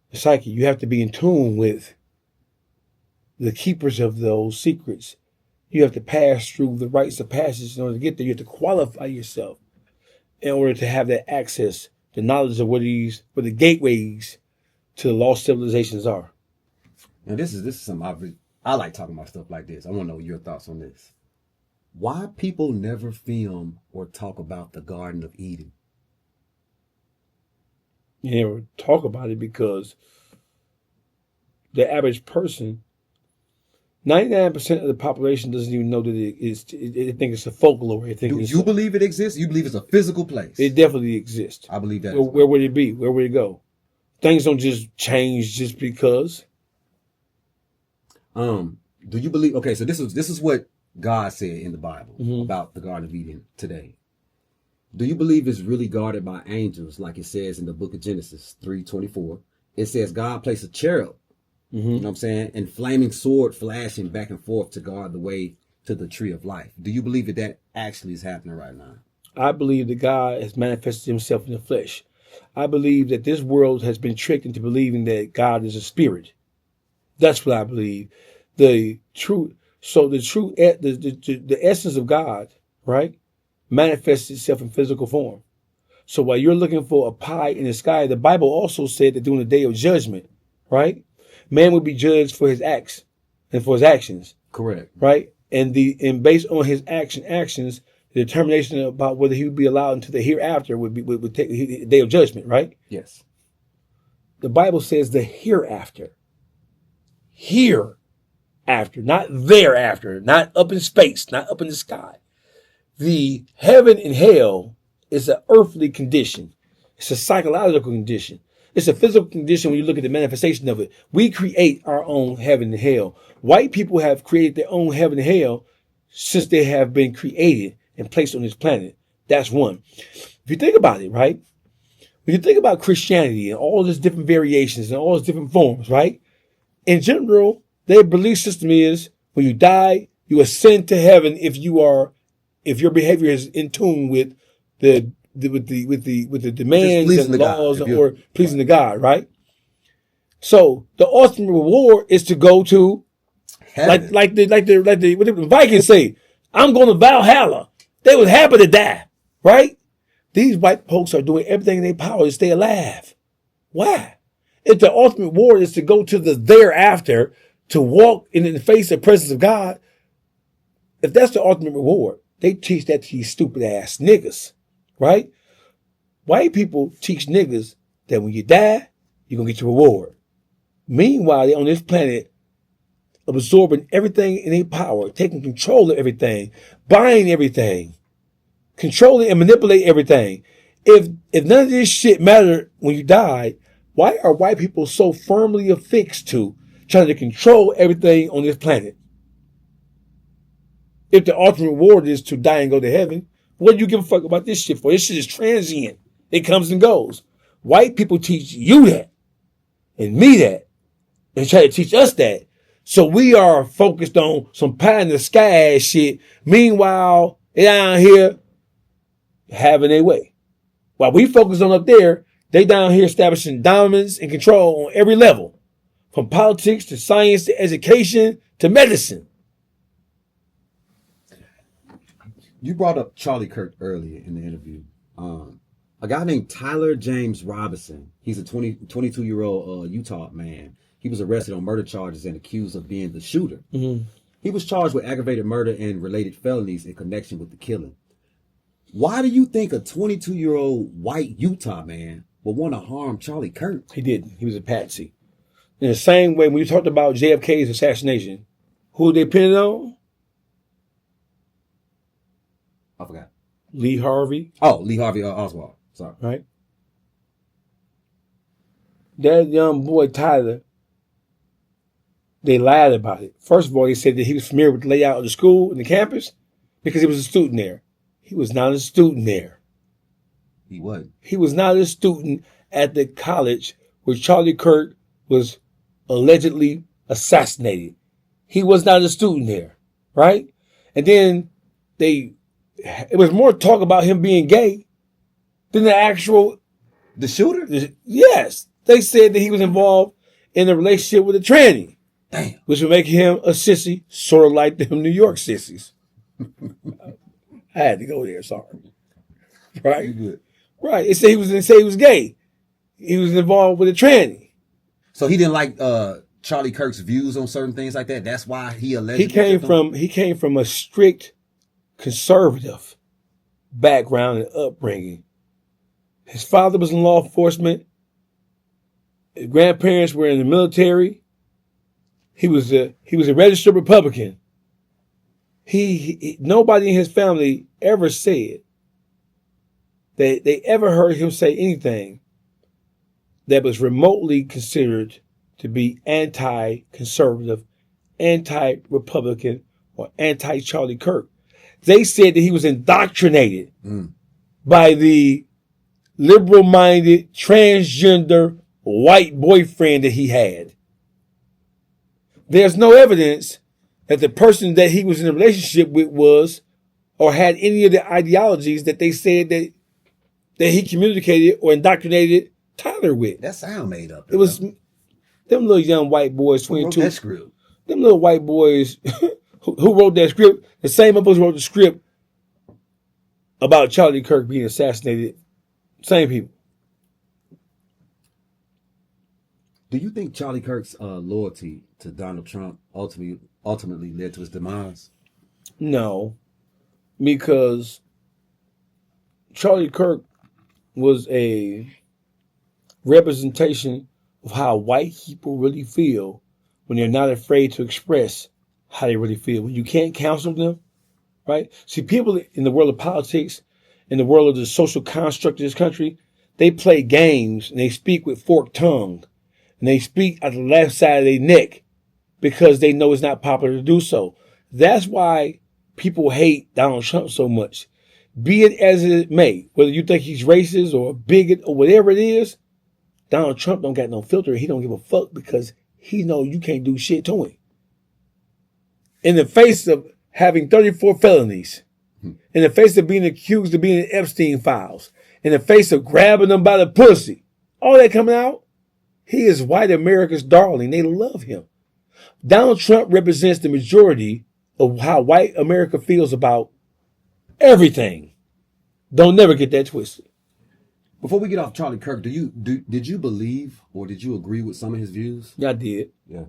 the psyche. You have to be in tune with the keepers of those secrets. You have to pass through the rites of passage in order to get there. You have to qualify yourself in order to have that access, the knowledge of what the gateways to the lost civilizations are. Now, this is something I like talking about stuff like this. I want to know your thoughts on this. Why people never film or talk about the Garden of Eden? You never talk about it because the average person, 99% of the population doesn't even know that it is. They think it's a folklore. Do you believe it exists? You believe it's a physical place? It definitely exists. I believe that. Where would it be? Where would it go? Things don't just change just because. Do you believe? Okay, so this is what God said in the Bible about the Garden of Eden today. Do you believe it's really guarded by angels, like it says in the book of Genesis 3:24? It says God placed a cherub, you know what I'm saying, and flaming sword flashing back and forth to guard the way to the tree of life. Do you believe that actually is happening right now? I believe that God has manifested himself in the flesh. I believe that this world has been tricked into believing that God is a spirit. That's what I believe. The essence of God, right, manifests itself in physical form. So while you're looking for a pie in the sky, the Bible also said that during the day of judgment, right, man will be judged for his acts and for his actions. Correct. Right? And based on his actions, the determination about whether he would be allowed into the hereafter would take the day of judgment, right? Yes. The Bible says the hereafter. Hereafter, not thereafter, not up in space, not up in the sky. The heaven and hell is an earthly condition. It's a psychological condition. It's a physical condition when you look at the manifestation of it. We create our own heaven and hell. White people have created their own heaven and hell since they have been created and placed on this planet. That's one. If you think about it, right? When you think about Christianity and all these different variations and all these different forms, right? In general, their belief system is when you die, you ascend to heaven if you are if your behavior is in tune with the demands and laws or pleasing to God, right? So the ultimate reward is to go to heaven. like the Vikings say, I'm going to Valhalla. They was happy to die, right? These white folks are doing everything in their power to stay alive. Why? If the ultimate reward is to go to the thereafter, to walk in the face of the presence of God, if that's the ultimate reward, they teach that to these stupid ass niggas, right? White people teach niggas that when you die, you're going to get your reward. Meanwhile, they're on this planet absorbing everything in their power, taking control of everything, buying everything, controlling and manipulating everything. If none of this shit mattered when you died, why are white people so firmly affixed to trying to control everything on this planet? If the ultimate reward is to die and go to heaven, what do you give a fuck about this shit for? This shit is transient. It comes and goes. White people teach you that and me that and try to teach us that. So we are focused on some pie in the sky ass shit. Meanwhile, they down here having their way. While we focus on up there, they down here establishing dominance and control on every level. From politics to science to education to medicine. You brought up Charlie Kirk earlier in the interview. A guy named Tyler James Robinson. He's a 22-year-old Utah man. He was arrested on murder charges and accused of being the shooter. Mm-hmm. He was charged with aggravated murder and related felonies in connection with the killing. Why do you think a 22-year-old white Utah man would want to harm Charlie Kirk? He didn't. He was a patsy. In the same way, when you talked about JFK's assassination, who they pinned on? I forgot. Lee Harvey. Oh, Lee Harvey Oswald. Sorry. Right. That young boy, Tyler, they lied about it. First of all, they said that he was familiar with the layout of the school and the campus because he was a student there. He was not a student there. He wasn't. He was not a student at the college where Charlie Kirk was allegedly assassinated. He was not a student there, right? And then it was more talk about him being gay than the shooter? Yes. They said that he was involved in a relationship with a tranny. Damn. Which would make him a sissy, sort of like them New York sissies. I had to go there, sorry. Right? You good. Right. They say he was gay. He was involved with a tranny. So he didn't like Charlie Kirk's views on certain things like that. That's why he allegedly he came from a strict conservative background and upbringing. His father was in law enforcement. His grandparents were in the military. He was a registered Republican. Nobody in his family ever said that they ever heard him say anything that was remotely considered to be anti-conservative, anti-Republican, or anti-Charlie Kirk. They said that he was indoctrinated by the liberal-minded, transgender, white boyfriend that he had. There's no evidence that the person that he was in a relationship with was or had any of the ideologies that they said that he communicated or indoctrinated Tyler with. That sound made up. It was them little young white boys, 22. Who wrote that script? Them little white boys who wrote that script. The same of us wrote the script about Charlie Kirk being assassinated. Same people. Do you think Charlie Kirk's loyalty to Donald Trump ultimately led to his demise? No, because Charlie Kirk was a representation of how white people really feel when they're not afraid to express how they really feel. When you can't counsel them, right? See, people in the world of politics, in the world of the social construct of this country, they play games and they speak with forked tongue. And they speak at the left side of their neck because they know it's not popular to do so. That's why people hate Donald Trump so much. Be it as it may, whether you think he's racist or a bigot or whatever it is, Donald Trump don't got no filter. He don't give a fuck because he know you can't do shit to him. In the face of having 34 felonies, in the face of being accused of being in Epstein files, in the face of grabbing them by the pussy, all that coming out, he is white America's darling. They love him. Donald Trump represents the majority of how white America feels about everything. Don't never get that twisted. Before we get off Charlie Kirk, did you believe or did you agree with some of his views? Yeah, I did. Yeah.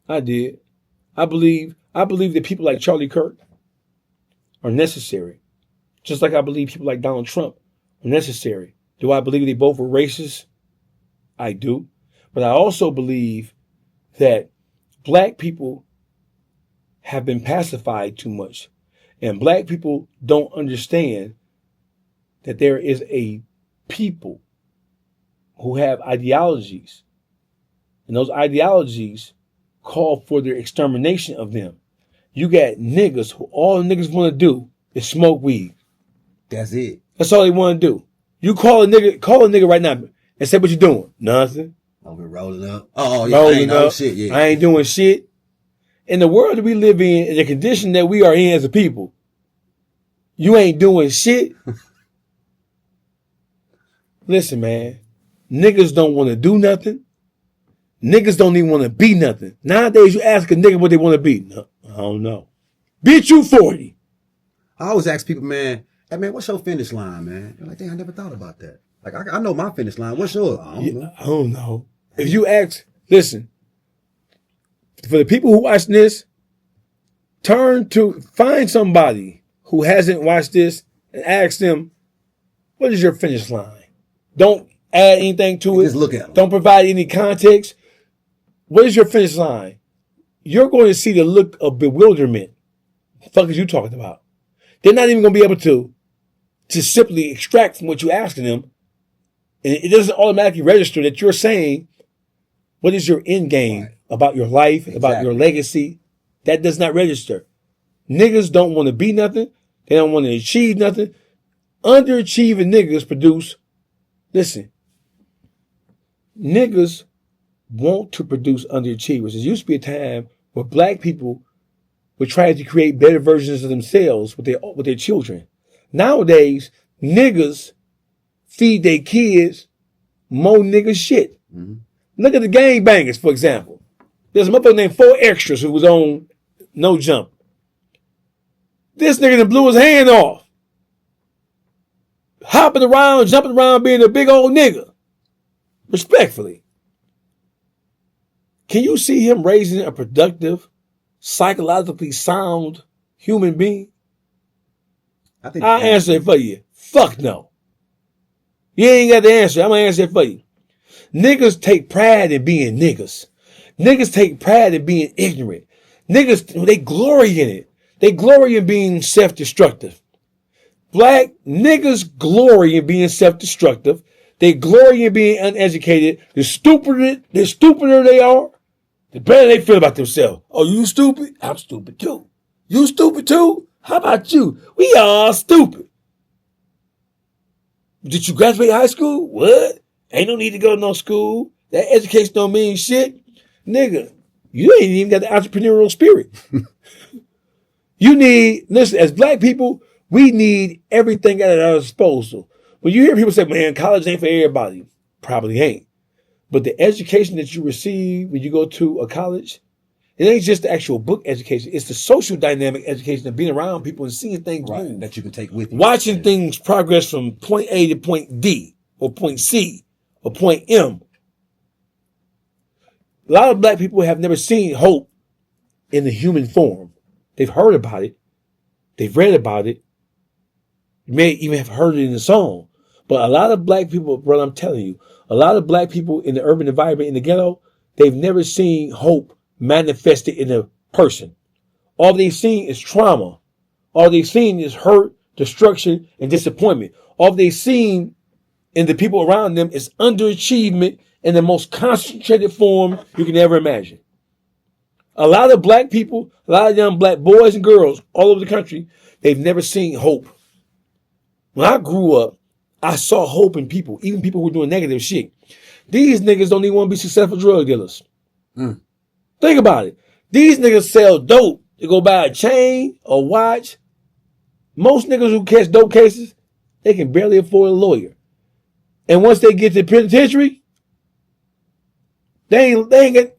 I did. I believe that people like Charlie Kirk are necessary. Just like I believe people like Donald Trump are necessary. Do I believe they both were racist? I do. But I also believe that black people have been pacified too much. And black people don't understand that there is a people who have ideologies. And those ideologies call for the extermination of them. You got niggas who all niggas want to do is smoke weed. That's it. That's all they want to do. You call a nigga right now and say what you doing. Nothing. Oh, we're rolling up. Oh, yeah, Rolling I ain't up. no shit. Yeah. I ain't doing shit. In the world that we live in the condition that we are in as a people, you ain't doing shit. Listen, man. Niggas don't want to do nothing. Niggas don't even want to be nothing. Nowadays, you ask a nigga what they want to be. No, I don't know. Bitch, you 40. I always ask people, man, hey, man, what's your finish line, man? They're like, dang, I never thought about that. Like, I know my finish line. What's yours? I don't know. I don't know. If you ask, listen, for the people who watch this, find somebody who hasn't watched this and ask them, what is your finish line? Don't add anything to it. Just look at them. Don't provide any context. What is your finish line? You're going to see the look of bewilderment. What the fuck is you talking about? They're not even going to be able to simply extract from what you're asking them. And it doesn't automatically register that you're saying, what is your end game about your life, about your legacy? That does not register. Niggas don't want to be nothing. They don't want to achieve nothing. Underachieving niggas produce, listen, niggas want to produce underachievers. There used to be a time where black people were trying to create better versions of themselves with their children. Nowadays, niggas feed their kids more nigga shit. Mm-hmm. Look at the gangbangers, for example. There's a motherfucker named 4 Extras who was on No Jump. This nigga done blew his hand off. Hopping around, jumping around, being a big old nigga. Respectfully. Can you see him raising a productive, psychologically sound human being? I'll answer it for you. Fuck no. You ain't got the answer. I'm going to answer it for you. Niggas take pride in being niggas. Niggas take pride in being ignorant. Niggas, they glory in it. They glory in being self-destructive. Black niggas glory in being self-destructive. They glory in being uneducated. The stupider they are, the better they feel about themselves. Oh, you stupid? I'm stupid too. You stupid too? How about you? We all stupid. Did you graduate high school? What? Ain't no need to go to no school. That education don't mean shit. Nigga, you ain't even got the entrepreneurial spirit. Listen, as black people, we need everything at our disposal. When you hear people say, man, college ain't for everybody, probably ain't. But the education that you receive when you go to a college, it ain't just the actual book education. It's the social dynamic education of being around people and seeing things move. That you can take with you. Watching things progress from point A to point D or point C or point M. A lot of black people have never seen hope in the human form. They've heard about it. They've read about it. You may even have heard it in a song. But a lot of black people, brother, I'm telling you, a lot of black people in the urban environment, in the ghetto, they've never seen hope manifested in a person. All they've seen is trauma. All they've seen is hurt, destruction, and disappointment. All they've seen in the people around them is underachievement in the most concentrated form you can ever imagine. A lot of black people, a lot of young black boys and girls all over the country, they've never seen hope. When I grew up, I saw hope in people, even people who were doing negative shit. These niggas don't even want to be successful drug dealers. Think about it. These niggas sell dope to go buy a chain, a watch, Most niggas who catch dope cases, they can barely afford a lawyer. And once they get to the penitentiary, they ain't get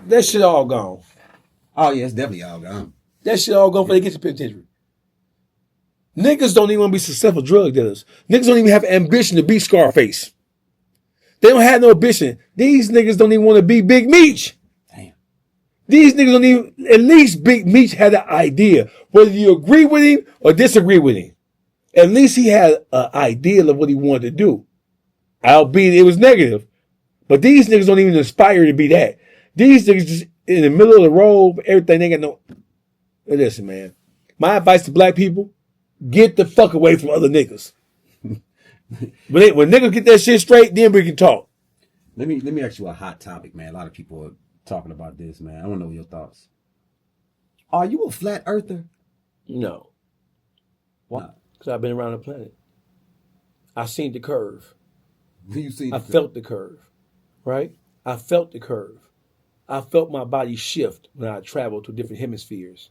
that shit all gone. Oh yeah, it's definitely all gone. That shit all gone before they get to the penitentiary. Niggas don't even want to be successful drug dealers. Niggas don't even have ambition to be Scarface. They don't have no ambition. These niggas don't even want to be Big Meech. Damn. These niggas don't even, at least Big Meech had an idea. Whether you agree with him or disagree with him, at least he had an idea of what he wanted to do. Albeit it was negative. But these niggas don't even aspire to be that. These niggas just in the middle of the road, everything, they got no. Listen, man. My advice to black people, get the fuck away from other niggas. When niggas get that shit straight, then we can talk. Let me ask you a hot topic, man. A lot of people are talking about this, man. I want to know your thoughts. Are you a flat earther? No. Why? Because I've been around the planet. I seen the curve. You see? I felt the curve, right? I felt the curve. I felt my body shift when I traveled to different hemispheres.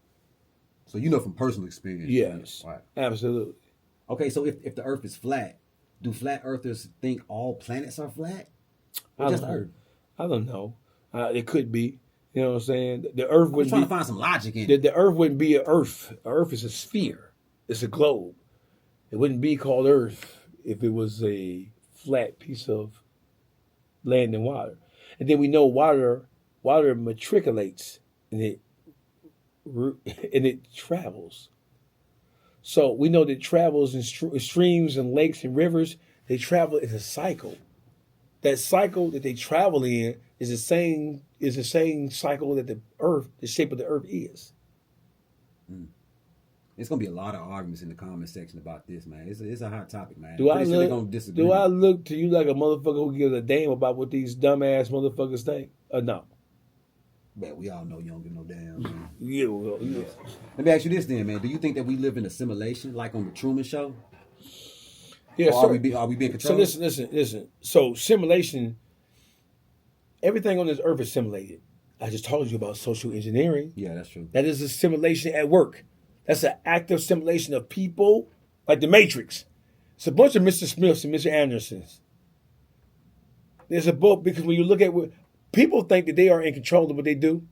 So you know from personal experience. Yes, Right. absolutely. Okay, so if the Earth is flat, do flat earthers think all planets are flat? Or I just don't know. Earth? I don't know. It could be. You know what I'm saying? The Earth I'm wouldn't trying be. to find some logic in it. The Earth wouldn't be an Earth. An Earth is a sphere. It's a globe. It wouldn't be called Earth if it was a flat piece of land and water. And then we know water matriculates and it travels. So we know that it travels in streams and lakes and rivers. They travel in a cycle. That cycle that they travel in is the same cycle that the shape of the Earth is. It's gonna be a lot of arguments in the comment section about this, man. It's a hot topic, man. Do Pretty sure they're gonna disagree. Do I look to you like a motherfucker who gives a damn about what these dumbass motherfuckers think? Or no? Man, we all know you don't give no damn. Man. Yeah, well, yeah. Let me ask you this then, man. Do you think that we live in a simulation, like on the Truman Show? Yeah, or are we being controlled? So listen. So simulation, everything on this earth is simulated. I just told you about social engineering. Yeah, that's true. That is a simulation at work. That's an active simulation of people, like the Matrix. It's a bunch of Mr. Smiths and Mr. Andersons. There's a book because when you look at what people think that they are in control of what they do,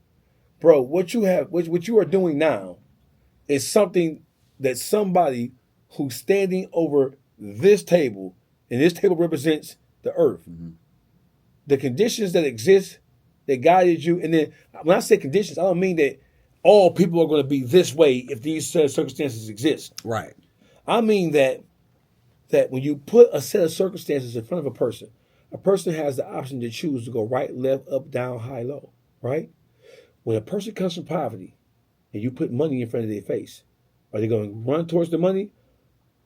bro. What you are doing now is something that somebody who's standing over this table, and this table represents the earth. Mm-hmm. The conditions that exist that guided you, and then when I say conditions, I don't mean that all people are going to be this way if these circumstances exist. Right. I mean that when you put a set of circumstances in front of a person has the option to choose to go right, left, up, down, high, low, right? When a person comes from poverty and you put money in front of their face, are they going to run towards the money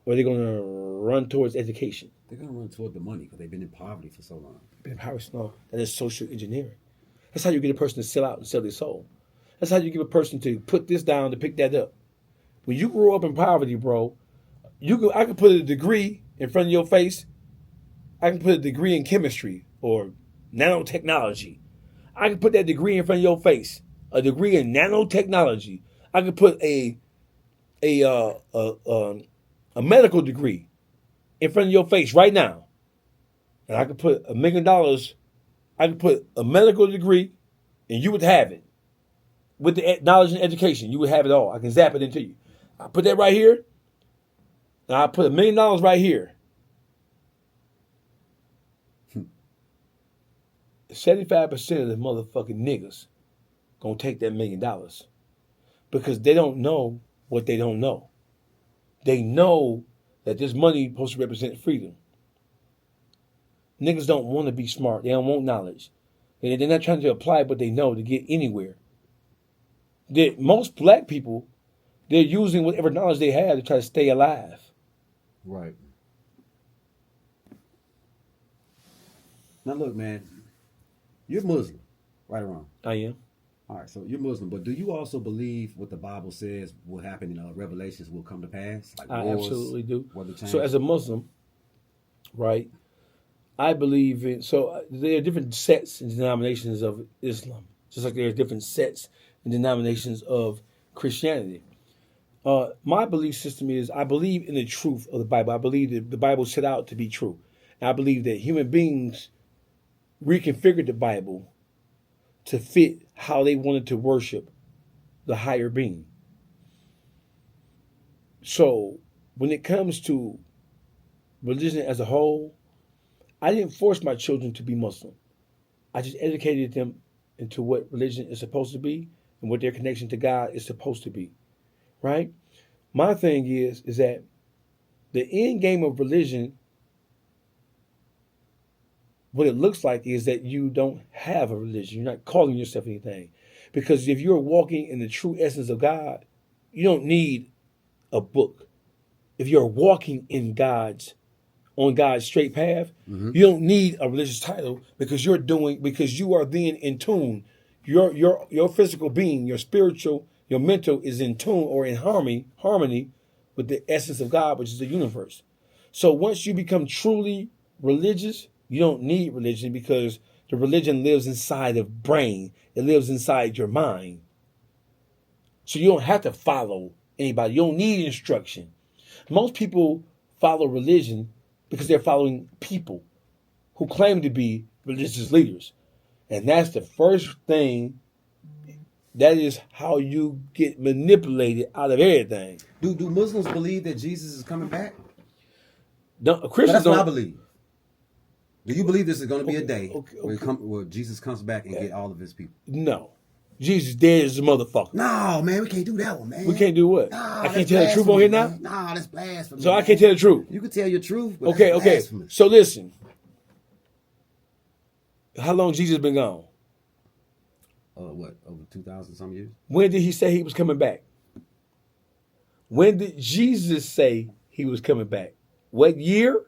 or are they going to run towards education? They're going to run toward the money because they've been in poverty for so long. Been in poverty so long. That is social engineering. That's how you get a person to sell out and sell their soul. That's how you get a person to put this down to pick that up. When you grow up in poverty, bro, I can put a degree in front of your face. I can put a degree in chemistry or nanotechnology. I can put that degree in front of your face. A degree in nanotechnology. I can put a medical degree in front of your face right now. And I could put $1 million. I could put a medical degree and you would have it. With the knowledge and education, you would have it all. I can zap it into you. I put that right here. And I put $1 million right here. 75% of the motherfucking niggas gonna take that $1 million because they don't know what they don't know. They know that this money is supposed to represent freedom. Niggas don't want to be smart. They don't want knowledge. And they're not trying to apply what they know to get anywhere. Most black people, they're using whatever knowledge they have to try to stay alive. Right. Now look, man, you're Muslim, right or wrong? I am. All right, so you're Muslim, but do you also believe what the Bible says will happen in Revelations will come to pass? Like I wars, absolutely do. weather change? So as a Muslim, right, I believe in, there are different sects and denominations of Islam, just like there are different sects and denominations of Christianity. My belief system is I believe in the truth of the Bible. I believe that the Bible set out to be true. And I believe that human beings reconfigured the Bible to fit how they wanted to worship the higher being. So when it comes to religion as a whole, I didn't force my children to be Muslim. I just educated them into what religion is supposed to be and what their connection to God is supposed to be. Right? My thing is that the end game of religion, what it looks like is that you don't have a religion. You're not calling yourself anything. Because if you're walking in the true essence of God, you don't need a book. If you're walking in on God's straight path, you don't need a religious title because you are then in tune. Your physical being, your spiritual, your mental is in tune or in harmony with the essence of God, which is the universe. So once you become truly religious, you don't need religion because the religion lives inside of brain. It lives inside your mind. So you don't have to follow anybody. You don't need instruction. Most people follow religion because they're following people who claim to be religious leaders. And that's the first thing. That is how you get manipulated out of everything. Do Muslims believe that Jesus is coming back? No, Christians That's what I don't. believe. Do you believe this is going to be a day where Jesus comes back and get all of his people? No. Jesus dead as a motherfucker. No, man, we can't do that one, man. We can't do what? No, I can't tell the truth on here now? No, that's blasphemy. So I can't tell the truth. You can tell your truth, but Okay. that's blasphemy. So listen. How long Jesus been gone? What, over 2,000 some years? When did he say he was coming back? When did Jesus say he was coming back? What year?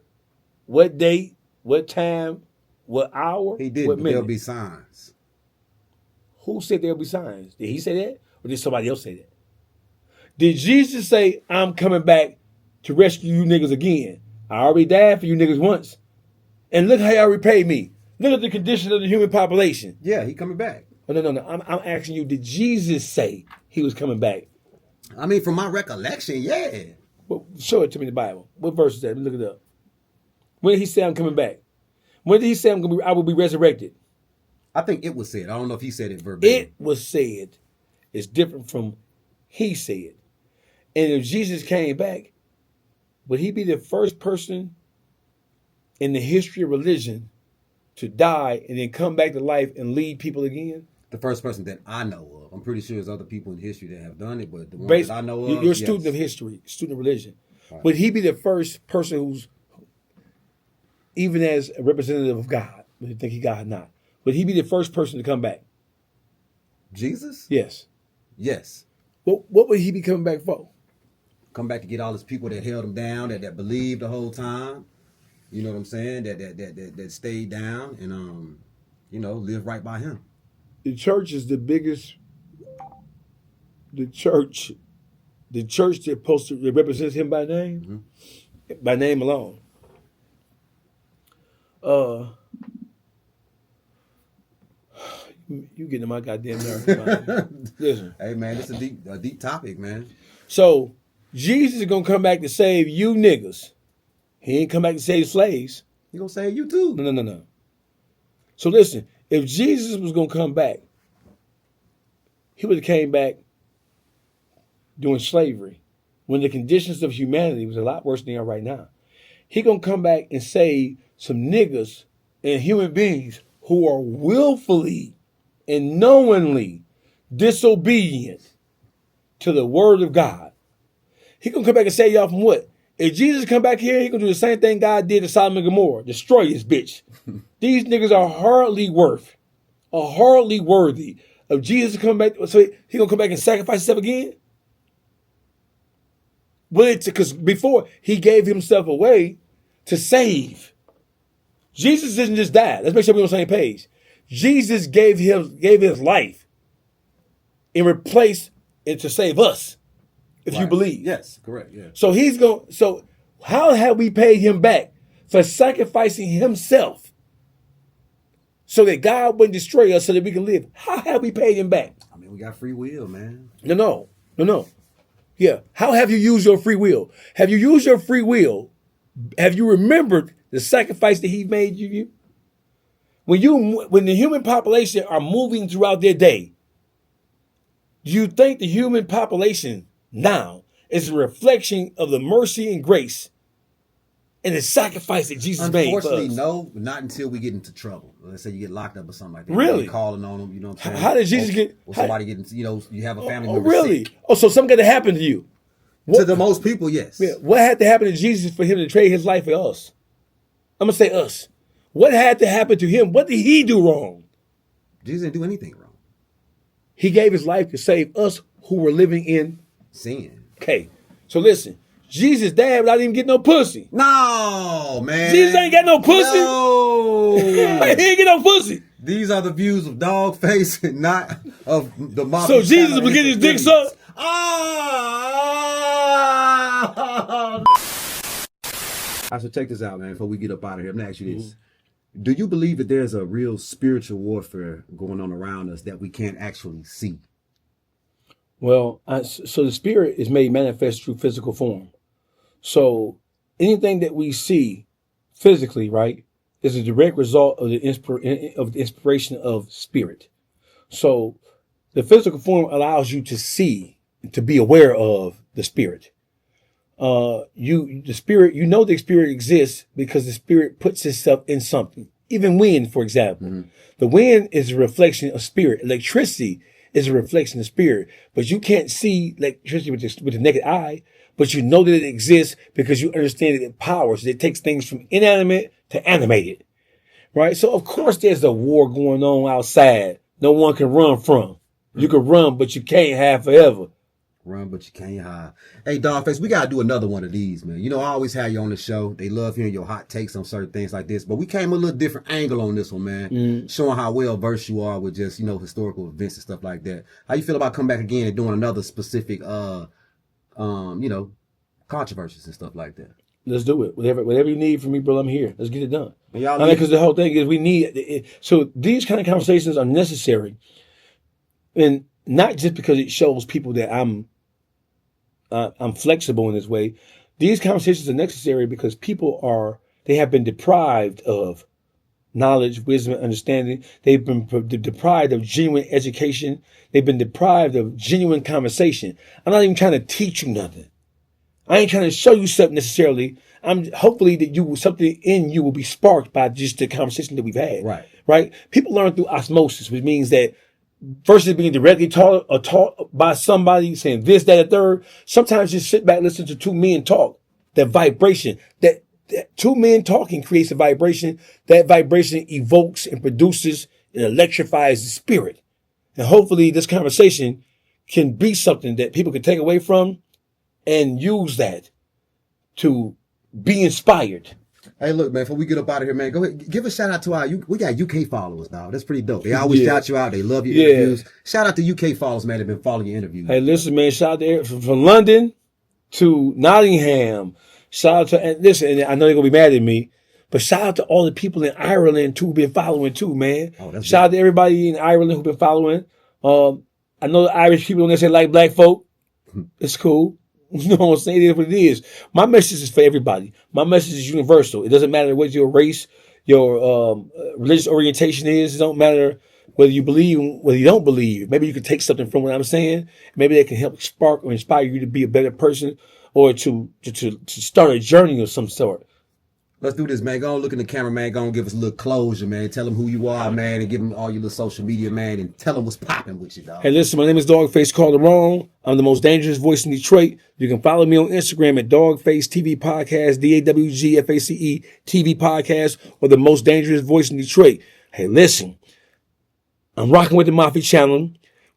What date? What time? What hour? He did, what but minute? there'll be signs. Who said there'll be signs? Did he say that? Or did somebody else say that? Did Jesus say, I'm coming back to rescue you niggas again? I already died for you niggas once. And look how y'all repaid me. Look at the condition of the human population. Yeah, he coming back. No. I'm asking you, did Jesus say he was coming back? I mean, from my recollection, yeah. Well, show it to me in the Bible. What verse is that? Let me look it up. When did he say I'm coming back? When did he say I will be resurrected? I think it was said. I don't know if he said it verbatim. It was said. It's different from he said. And if Jesus came back, would he be the first person in the history of religion to die and then come back to life and lead people again? The first person that I know of. I'm pretty sure there's other people in history that have done it, but the one that I know of, you're a student of history, student of religion. Right. Would he be the first person who's, even as a representative of God, whether you think he God or not, would he be the first person to come back? Jesus? Yes. Yes. What would he be coming back for? Come back to get all his people that held him down, that believed the whole time. You know what I'm saying? That stayed down and live right by him. The church is the biggest. The church that represents him by name, by name alone. You getting on my goddamn nerves. Listen. Hey man, it's a deep topic, man. So Jesus is gonna come back to save you niggas. He ain't come back to save slaves. He gonna save you too. No. So listen, if Jesus was gonna come back, he would have came back during slavery, when the conditions of humanity was a lot worse than they are right now. He gonna come back and save some niggas and human beings who are willfully and knowingly disobedient to the word of God. He gonna come back and save y'all from what? If Jesus come back here, he gonna do the same thing God did to Sodom and Gomorrah, destroy his bitch. These niggas are hardly worthy of Jesus coming back. So he gonna come back and sacrifice himself again? Well, it's because before he gave himself away to save. Jesus didn't just die. Let's make sure we're on the same page. Jesus gave his life and replaced it to save us. If you believe. Yes, correct. Yeah. So how have we paid him back for sacrificing himself so that God wouldn't destroy us so that we can live? How have we paid him back? I mean, we got free will, man. No. Yeah. How have you used your free will? Have you used your free will? Have you remembered the sacrifice that he made you? When the human population are moving throughout their day, do you think the human population now is a reflection of the mercy and grace and the sacrifice that Jesus made for us? Unfortunately, no, not until we get into trouble. Let's say you get locked up or something like that. Really? You're calling on them, you know what I'm saying? How did Jesus get? Or somebody getting, you have a family member really? sick. Oh, so something got to happen to you. To the most people, yes. Yeah, what had to happen to Jesus for him to trade his life for us? I'm going to say us. What had to happen to him? What did he do wrong? Jesus didn't do anything wrong. He gave his life to save us who were living in sin. Okay, so listen. Jesus died without even getting no pussy. No, man. Jesus ain't got no pussy. No. He ain't get no pussy. These are the views of Dawgface and not of the Mafi So Jesus Channel was getting his dick sucked? Oh! I should check this out, man, before we get up out of here. I'm going to ask you this. Do you believe that there's a real spiritual warfare going on around us that we can't actually see? Well, so the spirit is made manifest through physical form. So anything that we see physically, right, is a direct result of the inspiration of spirit. So the physical form allows you to see, to be aware of the spirit. The spirit exists because the spirit puts itself in something. Even wind, for example. Mm-hmm. The wind is a reflection of spirit. Electricity is a reflection of spirit. But you can't see electricity with the naked eye, but you know that it exists because you understand that it powers. It takes things from inanimate to animated. Right? So of course there's a war going on outside. No one can run from. Mm-hmm. You can run, but you can't hide forever. Run, but you can't hide. Hey, Dawgface, we got to do another one of these, man. You know, I always have you on the show. They love hearing your hot takes on certain things like this. But we came a little different angle on this one, man. Showing how well-versed you are with just, historical events and stuff like that. How you feel about coming back again and doing another specific, controversies and stuff like that? Let's do it. Whatever you need from me, bro, I'm here. Let's get it done. Because the whole thing is we need it. So these kind of conversations are necessary. And not just because it shows people that I'm flexible in this way. These conversations are necessary because people they have been deprived of knowledge, wisdom, and understanding. They've been deprived of genuine education. They've been deprived of genuine conversation. I'm not even trying to teach you nothing. I ain't trying to show you something necessarily. I'm hopefully that something in you will be sparked by just the conversation that we've had. Right? People learn through osmosis, which means that versus being directly taught by somebody saying this, that, and third. Sometimes just sit back, listen to two men talk. That vibration, that two men talking creates a vibration. That vibration evokes and produces and electrifies the spirit. And hopefully this conversation can be something that people can take away from and use that to be inspired. Hey, look, man, before we get up out of here, man, go ahead. Give a shout out to we got UK followers, dog. That's pretty dope. They always shout you out. They love your interviews. Shout out to UK followers, man, that have been following your interviews. Hey, listen, man, shout out to from London to Nottingham. Shout out to, and listen, and I know they're going to be mad at me, but shout out to all the people in Ireland, too, who've been following, too, man. Shout out to everybody in Ireland who've been following. I know the Irish people, when they say like black folk, it's cool. You know what I'm saying? It is what it is. My message is for everybody. My message is universal. It doesn't matter what your race, your religious orientation is. It don't matter whether you believe, whether you don't believe. Maybe you can take something from what I'm saying. Maybe that can help spark or inspire you to be a better person or to start a journey of some sort. Let's do this, man. Go on, look in the camera, man. Go on, give us a little closure, man. Tell them who you are, man, and give them all your little social media, man, and tell them what's popping with you, dog. Hey, listen, my name is Dawgface Calderon. I'm the most dangerous voice in Detroit. You can follow me on Instagram at Dawgface TV Podcast, DAWGFACE TV Podcast, or the most dangerous voice in Detroit. Hey, listen, I'm rocking with the Mafi Channel.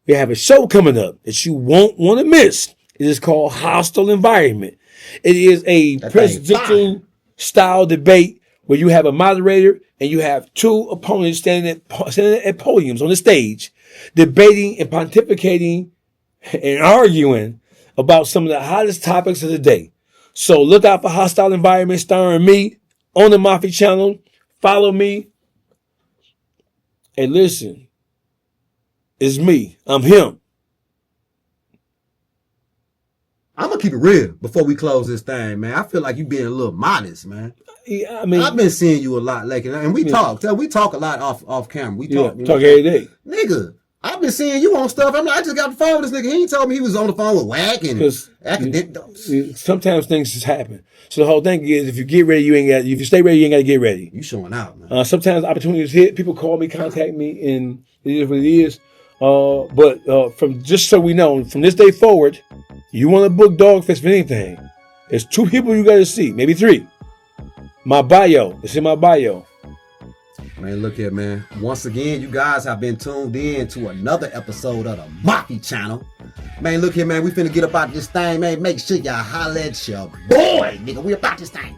We have a show coming up that you won't want to miss. It is called Hostile Environment. It is a presidential style debate where you have a moderator and you have two opponents standing at podiums on the stage, debating and pontificating and arguing about some of the hottest topics of the day. So look out for Hostile Environment starring me on the Mafi Channel. Follow me. And listen, it's me. I'm him. I'm gonna keep it real before we close this thing, man. I feel like you being a little modest, man. Yeah, I mean, I've been seeing you a lot lately, and we talk. We talk a lot off camera. We talk. Yeah, talk every day, nigga. I've been seeing you on stuff. I'm like, I just got the phone with this nigga. He told me he was on the phone with Wack and sometimes things just happen. So the whole thing is, if you get ready, you ain't got. If you stay ready, you ain't got to get ready. You showing out, man. Sometimes opportunities hit. People call me, contact me, and it is what it is. But from just so we know, from this day forward, you want to book Dawgface for anything, there's 2 people you got to see, maybe 3. My bio. It's in my bio. Man, look here, man. Once again, you guys have been tuned in to another episode of the Mafi Channel. Man, look here, man. We finna get about this thing, man. Make sure y'all holler at your boy, nigga. We about this thing.